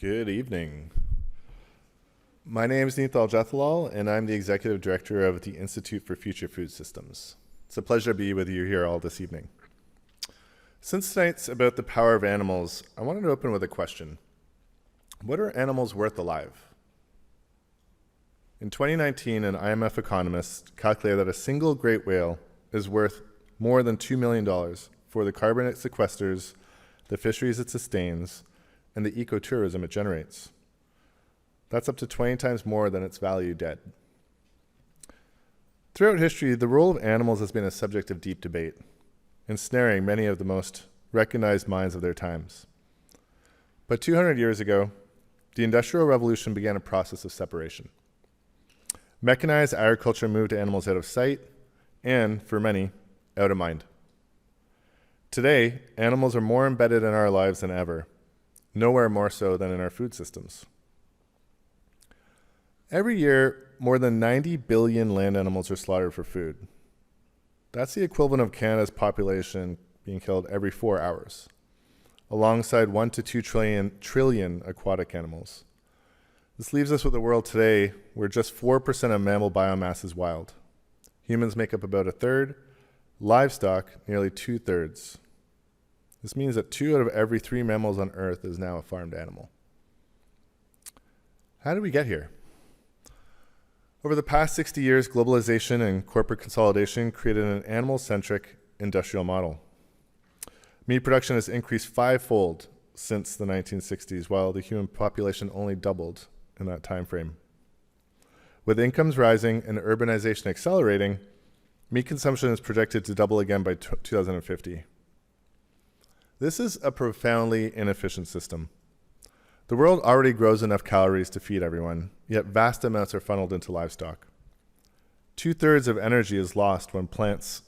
Good evening. My name is Nital Jethalal, and I'm the Executive Director of the Institute for Future Food Systems. It's a pleasure to be with you here all this evening. Since tonight's about the power of animals, I wanted to open with a question. What are animals worth alive? In 2019, an IMF economist calculated that a single great whale is worth more than $2 million for the carbon it sequesters, the fisheries it sustains, and the ecotourism it generates. That's up to 20 times more than its value dead. Throughout history, the role of animals has been a subject of deep debate, ensnaring many of the most recognized minds of their times. But 200 years ago, the Industrial Revolution began a process of separation. Mechanized agriculture moved animals out of sight and, for many, out of mind. Today, animals are more embedded in our lives than ever, nowhere more so than in our food systems. Every year, more than 90 billion land animals are slaughtered for food. That's the equivalent of Canada's population being killed every 4 hours, alongside 1 to 2 trillion aquatic animals. This leaves us with a world today where just 4% of mammal biomass is wild. Humans make up about 1/3, livestock nearly 2/3. This means that 2 out of every 3 mammals on Earth is now a farmed animal. How did we get here? Over the past 60 years, globalization and corporate consolidation created an animal-centric industrial model. Meat production has increased 5-fold since the 1960s, while the human population only doubled in that time frame. With incomes rising and urbanization accelerating, meat consumption is projected to double again by 2050. This is a profoundly inefficient system. The world already grows enough calories to feed everyone, yet vast amounts are funneled into livestock. 2/3 of energy is lost when plants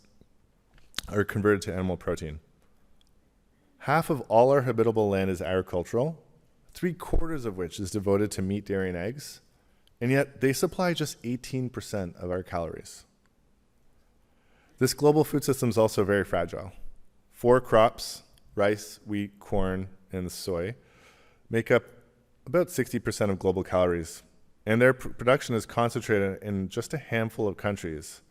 are converted to animal protein. Half of all our habitable land is agricultural, 3/4 of which is devoted to meat, dairy, and eggs, and yet they supply just 18% of our calories. This global food system is also very fragile. 4 crops, rice, wheat, corn, and soy, make up about 60% of global calories, and their production is concentrated in just a handful of countries,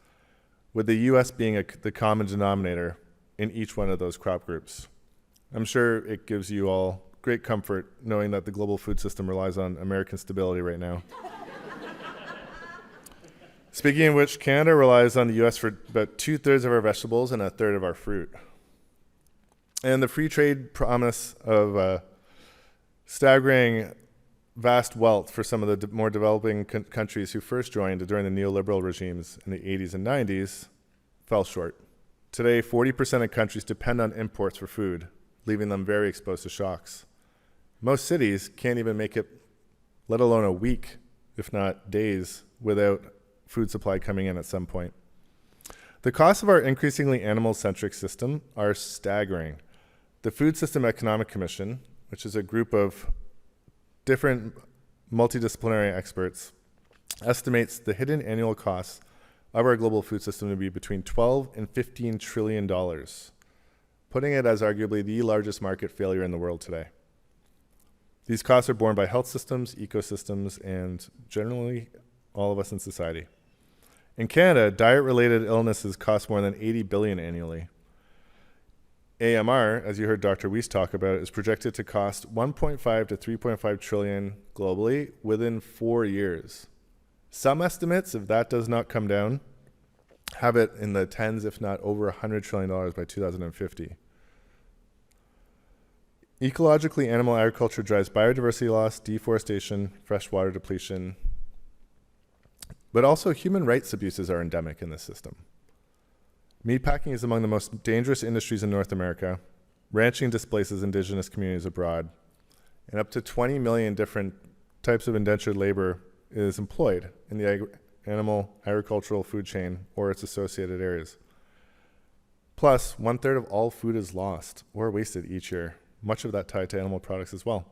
with the US being the common denominator in each one of those crop groups. I'm sure it gives you all great comfort knowing that the global food system relies on American stability right now. Speaking of which, Canada relies on the US for about 2/3 of our vegetables and 1/3 of our fruit. And the free trade promise of staggering vast wealth for some of the more developing countries who first joined during the neoliberal regimes in the 80s and 90s fell short. Today, 40% of countries depend on imports for food, leaving them very exposed to shocks. Most cities can't even make it, let alone a week, if not days, without food supply coming in at some point. The costs of our increasingly animal-centric system are staggering. The Food System Economic Commission, which is a group of different multidisciplinary experts, estimates the hidden annual costs of our global food system to be between $12 and $15 trillion, putting it as arguably the largest market failure in the world today. These costs are borne by health systems, ecosystems, and generally all of us in society. In Canada, diet-related illnesses cost more than $80 billion annually. AMR, as you heard Dr. Weese talk about, is projected to cost $1.5 to $3.5 trillion globally within 4 years. Some estimates, if that does not come down, have it in the tens, if not over $100 trillion by 2050. Ecologically, animal agriculture drives biodiversity loss, deforestation, freshwater depletion, but also human rights abuses are endemic in this system. Meatpacking is among the most dangerous industries in North America. Ranching displaces indigenous communities abroad, and up to 20 million different types of indentured labor is employed in the animal agricultural food chain or its associated areas. Plus, 1/3 of all food is lost or wasted each year, much of that tied to animal products as well.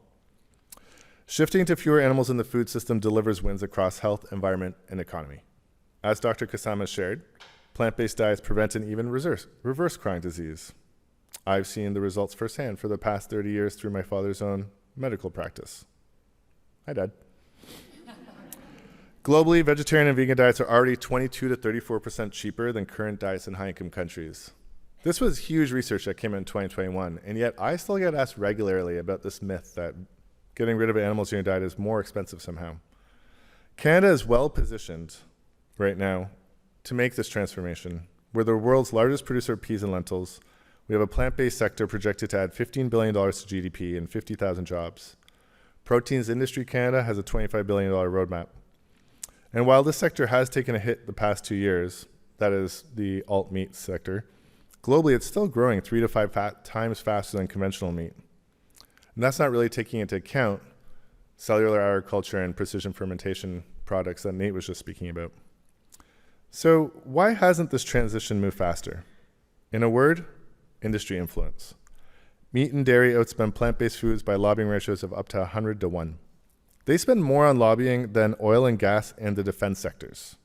Shifting to fewer animals in the food system delivers wins across health, environment, and economy. As Dr. Kassam has shared, plant-based diets prevent and even reverse chronic disease. I've seen the results firsthand for the past 30 years through my father's own medical practice. Hi, Dad. Globally, vegetarian and vegan diets are already 22 to 34% cheaper than current diets in high-income countries. This was huge research that came in 2021, and yet I still get asked regularly about this myth that getting rid of animals in your diet is more expensive somehow. Canada is well positioned right now to make this transformation. We're the world's largest producer of peas and lentils. We have a plant-based sector projected to add $15 billion to GDP and 50,000 jobs. Proteins Industry Canada has a $25 billion roadmap. And while this sector has taken a hit the past 2 years, that is the alt meat sector, globally it's still growing 3 to 5 times faster than conventional meat. And that's not really taking into account cellular agriculture and precision fermentation products that Nate was just speaking about. So why hasn't this transition moved faster? In a word, industry influence. Meat and dairy outspend plant-based foods by lobbying ratios of up to 100 to 1. They spend more on lobbying than oil and gas and the defense sectors.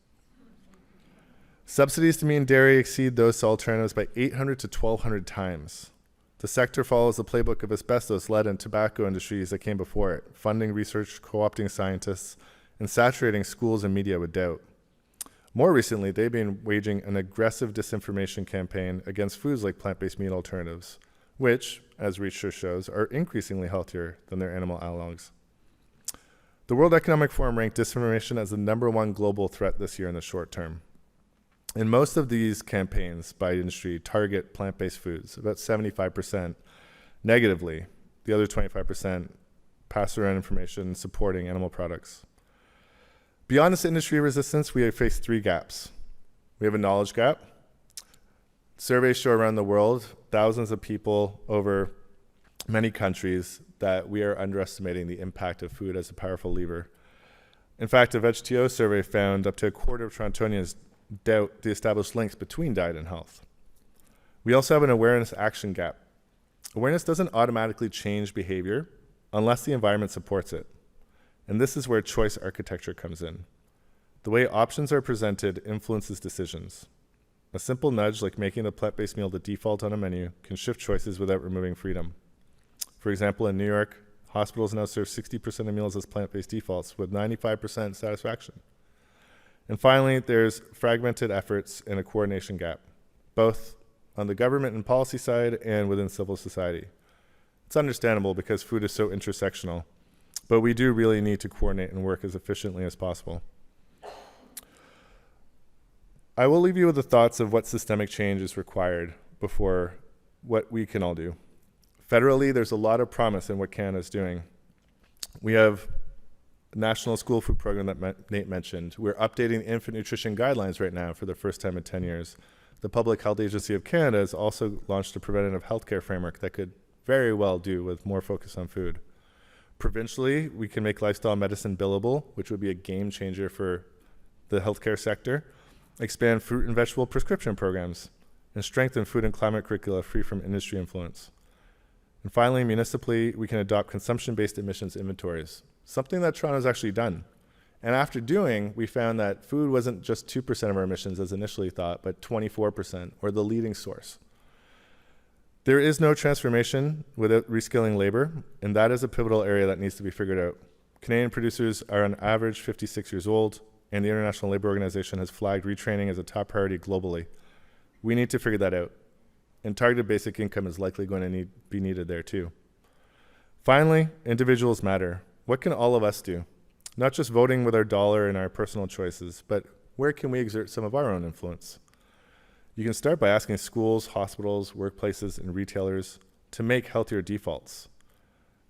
Subsidies to meat and dairy exceed those to alternatives by 800 to 1,200 times. The sector follows the playbook of asbestos, lead, and tobacco industries that came before it, funding research, co-opting scientists, and saturating schools and media with doubt. More recently, they've been waging an aggressive disinformation campaign against foods like plant-based meat alternatives, which, as research shows, are increasingly healthier than their animal analogs. The World Economic Forum ranked disinformation as the #1 global threat this year in the short term. And most of these campaigns by industry target plant-based foods, about 75% negatively. The other 25% pass around information supporting animal products. Beyond this industry resistance, we have faced three gaps. We have a knowledge gap. Surveys show around the world, thousands of people over many countries, that we are underestimating the impact of food as a powerful lever. In fact, a VegTO survey found up to a quarter of Torontonians doubt the established links between diet and health. We also have an awareness action gap. Awareness doesn't automatically change behavior unless the environment supports it. And this is where choice architecture comes in. The way options are presented influences decisions. A simple nudge like making the plant-based meal the default on a menu can shift choices without removing freedom. For example, in New York, hospitals now serve 60% of meals as plant-based defaults with 95% satisfaction. And finally, there's fragmented efforts and a coordination gap, both on the government and policy side and within civil society. It's understandable because food is so intersectional, but we do really need to coordinate and work as efficiently as possible. I will leave you with the thoughts of what systemic change is required before what we can all do. Federally, there's a lot of promise in what Canada is doing. We have a national school food program that Nate mentioned. We're updating infant nutrition guidelines right now for the first time in 10 years. The Public Health Agency of Canada has also launched a preventative healthcare framework that could very well do with more focus on food. Provincially, we can make lifestyle medicine billable, which would be a game changer for the healthcare sector, expand fruit and vegetable prescription programs, and strengthen food and climate curricula free from industry influence. And finally, municipally, we can adopt consumption-based emissions inventories, something that Toronto's actually done. And after doing, we found that food wasn't just 2% of our emissions as initially thought, but 24%, or the leading source. There is no transformation without reskilling labor, and that is a pivotal area that needs to be figured out. Canadian producers are on average 56 years old, and the International Labour Organization has flagged retraining as a top priority globally. We need to figure that out. And targeted basic income is likely going to be needed there too. Finally, individuals matter. What can all of us do? Not just voting with our dollar and our personal choices, but where can we exert some of our own influence? You can start by asking schools, hospitals, workplaces, and retailers to make healthier defaults.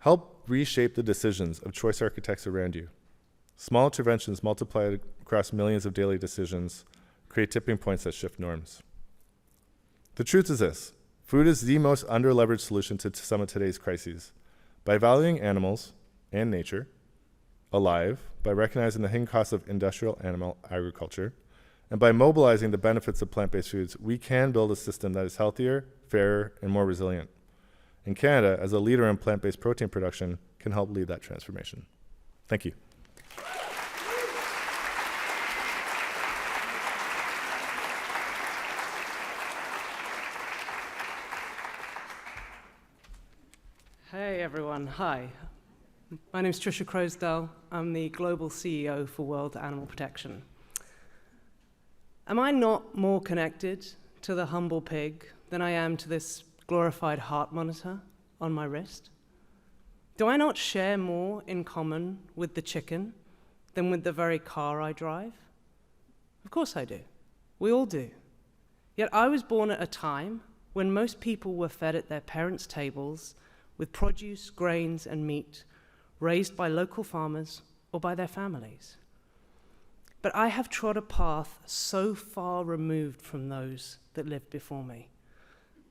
Help reshape the decisions of choice architects around you. Small interventions multiplied across millions of daily decisions create tipping points that shift norms. The truth is this: food is the most under-leveraged solution to some of today's crises. By valuing animals and nature alive, by recognizing the hidden costs of industrial animal agriculture, and by mobilizing the benefits of plant-based foods, we can build a system that is healthier, fairer, and more resilient. And Canada, as a leader in plant-based protein production, can help lead that transformation. Thank you. Hey everyone, hi. My name is Tricia Croasdell. I'm the Global CEO for World Animal Protection. Am I not more connected to the humble pig than I am to this glorified heart monitor on my wrist? Do I not share more in common with the chicken than with the very car I drive? Of course I do. We all do. Yet I was born at a time when most people were fed at their parents' tables with produce, grains, and meat raised by local farmers or by their families. But I have trod a path so far removed from those that lived before me,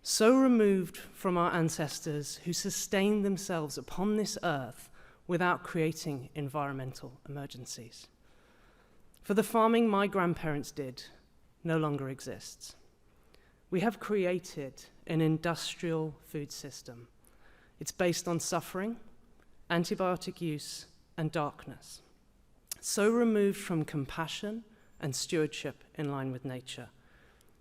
so removed from our ancestors who sustained themselves upon this earth without creating environmental emergencies. For the farming my grandparents did no longer exists. We have created an industrial food system. It's based on suffering, antibiotic use, and darkness. So removed from compassion and stewardship in line with nature.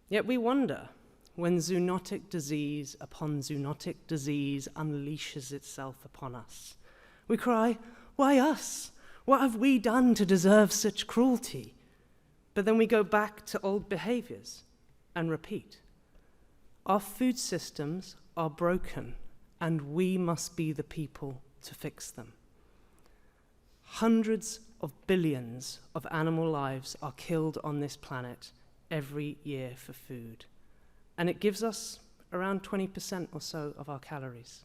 Yet we wonder when zoonotic disease upon zoonotic disease unleashes itself upon us. We cry, why us? What have we done to deserve such cruelty? But then we go back to old behaviors and repeat. Our food systems are broken, and we must be the people to fix them. Hundreds of billions of animal lives are killed on this planet every year for food, and it gives us around 20% or so of our calories.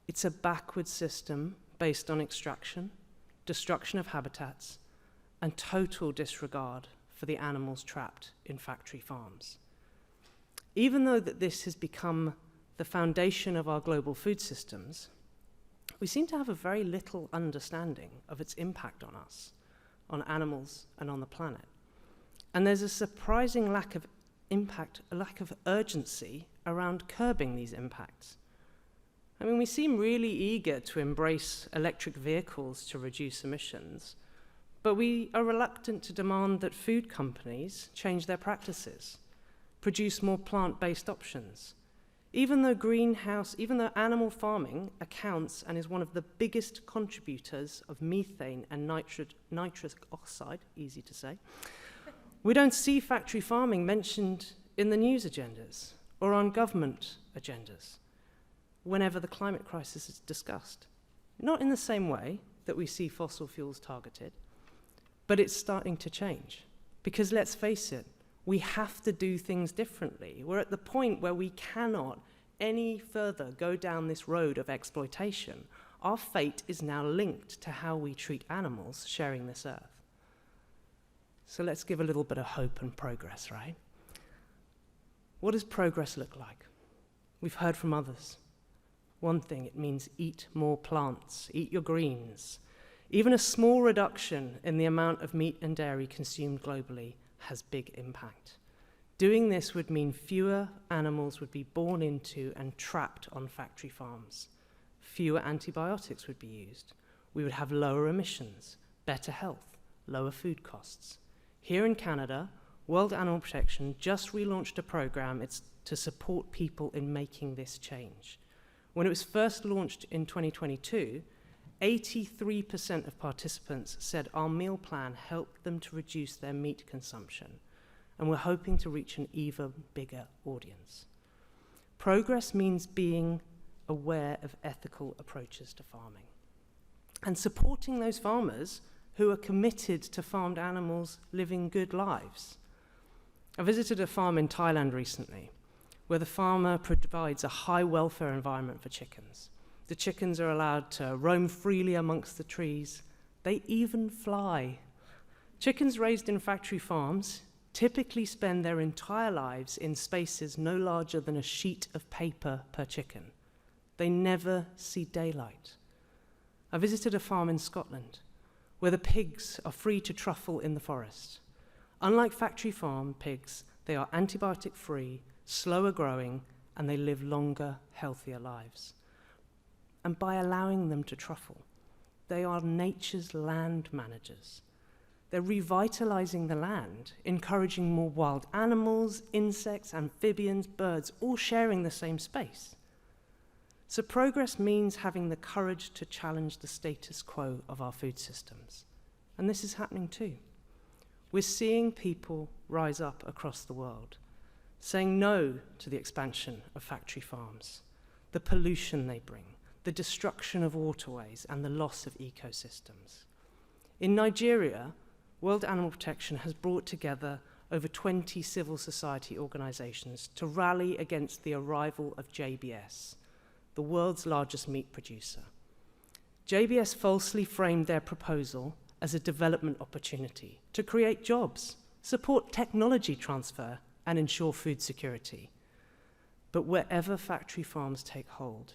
It's a backward system based on extraction, destruction of habitats, and total disregard for the animals trapped in factory farms. Even though that this has become the foundation of our global food systems, we seem to have a very little understanding of its impact on us, on animals, and on the planet. And there's a surprising lack of impact, a lack of urgency around curbing these impacts. I mean, we seem really eager to embrace electric vehicles to reduce emissions, but we are reluctant to demand that food companies change their practices, produce more plant-based options. Even though animal farming accounts and is one of the biggest contributors of methane and nitrous oxide, easy to say, we don't see factory farming mentioned in the news agendas or on government agendas whenever the climate crisis is discussed. Not in the same way that we see fossil fuels targeted, but it's starting to change. Because let's face it, we have to do things differently. We're at the point where we cannot any further go down this road of exploitation. Our fate is now linked to how we treat animals sharing this earth. So let's give a little bit of hope and progress, right? What does progress look like? We've heard from others. One thing, it means eat more plants, eat your greens. Even a small reduction in the amount of meat and dairy consumed globally has big impact. Doing this would mean fewer animals would be born into and trapped on factory farms. Fewer antibiotics would be used. We would have lower emissions, better health, lower food costs. Here in Canada, World Animal Protection just relaunched a program to support people in making this change. When it was first launched in 2022, 83% of participants said our meal plan helped them to reduce their meat consumption, and we're hoping to reach an even bigger audience. Progress means being aware of ethical approaches to farming and supporting those farmers who are committed to farmed animals living good lives. I visited a farm in Thailand recently where the farmer provides a high welfare environment for chickens. The chickens are allowed to roam freely amongst the trees. They even fly. Chickens raised in factory farms typically spend their entire lives in spaces no larger than a sheet of paper per chicken. They never see daylight. I visited a farm in Scotland where the pigs are free to truffle in the forest. Unlike factory farm pigs, they are antibiotic-free, slower growing, and they live longer, healthier lives. And by allowing them to truffle, they are nature's land managers. They're revitalizing the land, encouraging more wild animals, insects, amphibians, birds, all sharing the same space. So progress means having the courage to challenge the status quo of our food systems. And this is happening too. We're seeing people rise up across the world, saying no to the expansion of factory farms, the pollution they bring, the destruction of waterways, and the loss of ecosystems. In Nigeria, World Animal Protection has brought together over 20 civil society organizations to rally against the arrival of JBS, the world's largest meat producer. JBS falsely framed their proposal as a development opportunity to create jobs, support technology transfer, and ensure food security. But wherever factory farms take hold,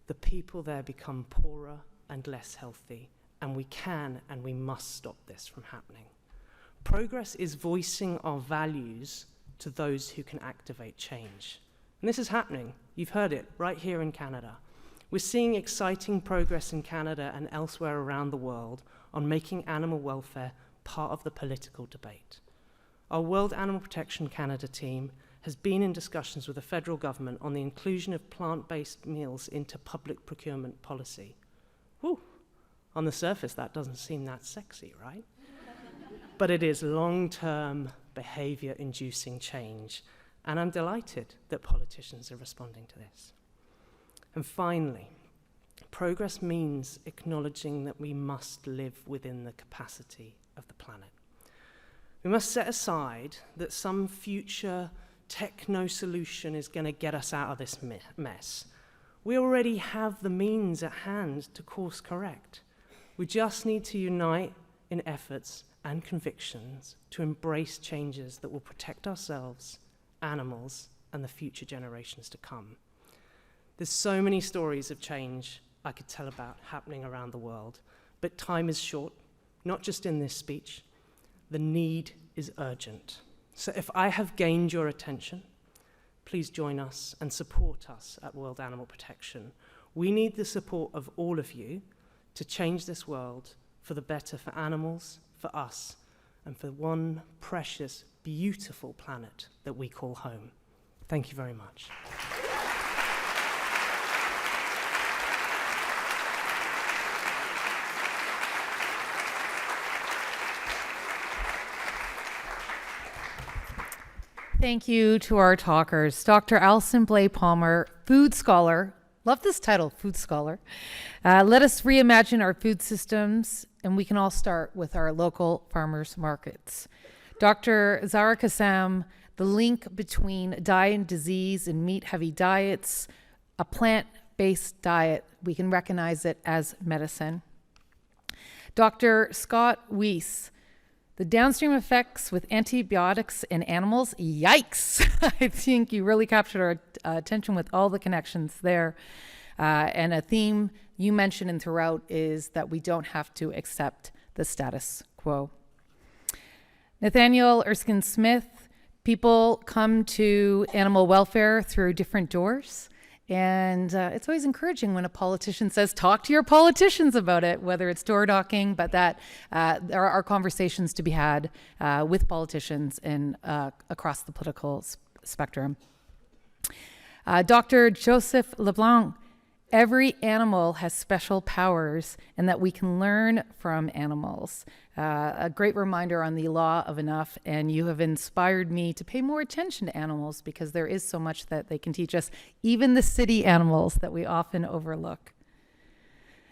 the people there become poorer and less healthy, and we can and we must stop this from happening. Progress is voicing our values to those who can activate change. And this is happening. You've heard it right here in Canada. We're seeing exciting progress in Canada and elsewhere around the world on making animal welfare part of the political debate. Our World Animal Protection Canada team has been in discussions with the federal government on the inclusion of plant-based meals into public procurement policy. Whew. On the surface, that doesn't seem that sexy, right? But it is long-term behavior-inducing change, and I'm delighted that politicians are responding to this. And finally, progress means acknowledging that we must live within the capacity of the planet. We must set aside that some future techno-solution is going to get us out of this mess. We already have the means at hand to course correct. We just need to unite in efforts and convictions to embrace changes that will protect ourselves, animals, and the future generations to come. There's so many stories of change I could tell about happening around the world, but time is short, not just in this speech. The need is urgent. So if I have gained your attention, please join us and support us at World Animal Protection. We need the support of all of you to change this world for the better for animals, for us, and for one precious, beautiful planet that we call home. Thank you very much. Thank you to our talkers. Dr. Alison Blay-Palmer, food scholar. Love this title, food scholar. Let us reimagine our food systems, and we can all start with our local farmers markets. Dr. Zahra Kassam, the link between diet and disease and meat-heavy diets, a plant-based diet, we can recognize it as medicine. Dr. Scott Weese, the downstream effects with antibiotics in animals, yikes. I think you really captured our attention with all the connections there. And a theme you mentioned and throughout is that we don't have to accept the status quo. Nathaniel, Erskine-Smith, people come to animal welfare through different doors. And it's always encouraging when a politician says, talk to your politicians about it, whether it's door knocking, but that there are conversations to be had with politicians and across the political spectrum. Dr. Joseph LeBlanc, every animal has special powers and that we can learn from animals. A great reminder on the law of enough, and you have inspired me to pay more attention to animals because there is so much that they can teach us, even the city animals that we often overlook.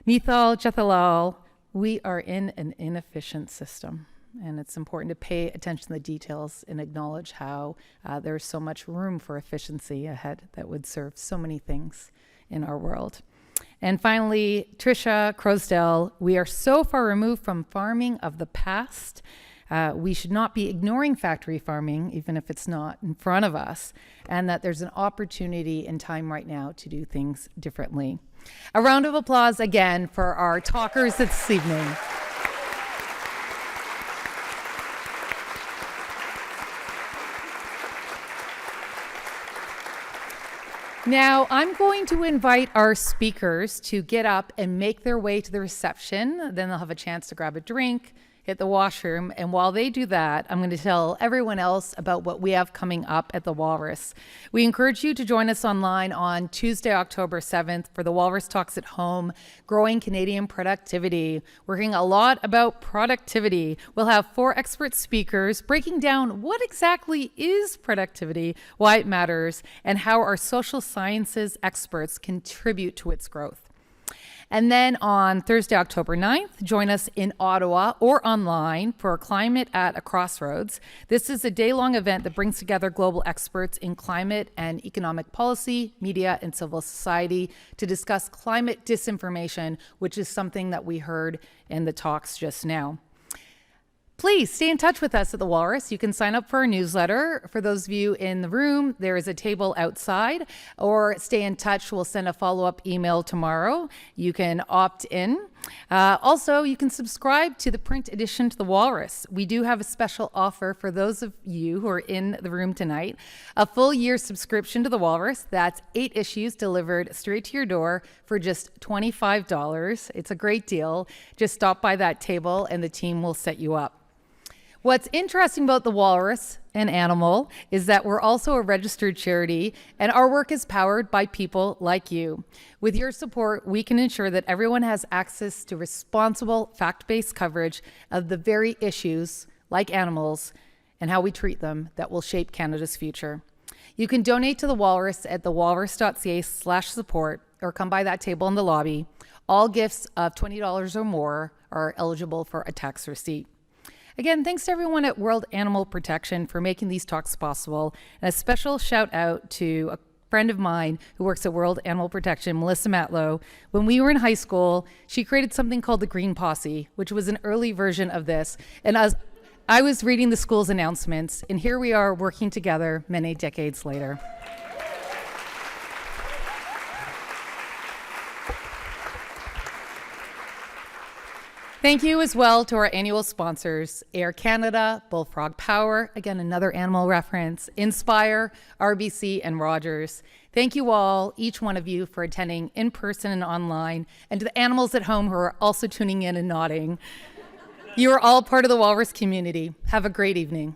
Nital, Jethalal, we are in an inefficient system, and it's important to pay attention to the details and acknowledge how there's so much room for efficiency ahead that would serve so many things in our world. And finally, Tricia, Croasdell, we are so far removed from farming of the past. We should not be ignoring factory farming, even if it's not in front of us, and that there's an opportunity and time right now to do things differently. A round of applause again for our talkers this evening. Now, I'm going to invite our speakers to get up and make their way to the reception. Then they'll have a chance to grab a drink, hit the washroom, and while they do that, I'm going to tell everyone else about what we have coming up at the Walrus. We encourage you to join us online on Tuesday, October 7th for the Walrus Talks at Home, Growing Canadian Productivity, working a lot about productivity. We'll have 4 expert speakers breaking down what exactly is productivity, why it matters, and how our social sciences experts contribute to its growth. And then on Thursday, October 9th, join us in Ottawa or online for Climate at a Crossroads. This is a day-long event that brings together global experts in climate and economic policy, media, and civil society to discuss climate disinformation, which is something that we heard in the talks just now. Please stay in touch with us at the Walrus. You can sign up for our newsletter. For those of you in the room, there is a table outside, or stay in touch. We'll send a follow-up email tomorrow. You can opt in. Also, you can subscribe to the print edition to the Walrus. We do have a special offer for those of you who are in the room tonight. A full year subscription to the Walrus. That's 8 issues delivered straight to your door for just $25. It's a great deal. Just stop by that table and the team will set you up. What's interesting about the Walrus and Animal is that we're also a registered charity, and our work is powered by people like you. With your support, we can ensure that everyone has access to responsible, fact-based coverage of the very issues, like animals, and how we treat them, that will shape Canada's future. You can donate to the Walrus at thewalrus.ca/support, or come by that table in the lobby. All gifts of $20 or more are eligible for a tax receipt. Again, thanks to everyone at World Animal Protection for making these talks possible. And a special shout out to friend of mine who works at World Animal Protection, Melissa Matlow. When we were in high school, she created something called the Green Posse, which was an early version of this. And as I was reading the school's announcements, and here we are working together many decades later. Thank you as well to our annual sponsors, Air Canada, Bullfrog Power, again, another animal reference, Inspire, RBC, and Rogers. Thank you all, each one of you, for attending in person and online, and to the animals at home who are also tuning in and nodding. You are all part of the Walrus community. Have a great evening.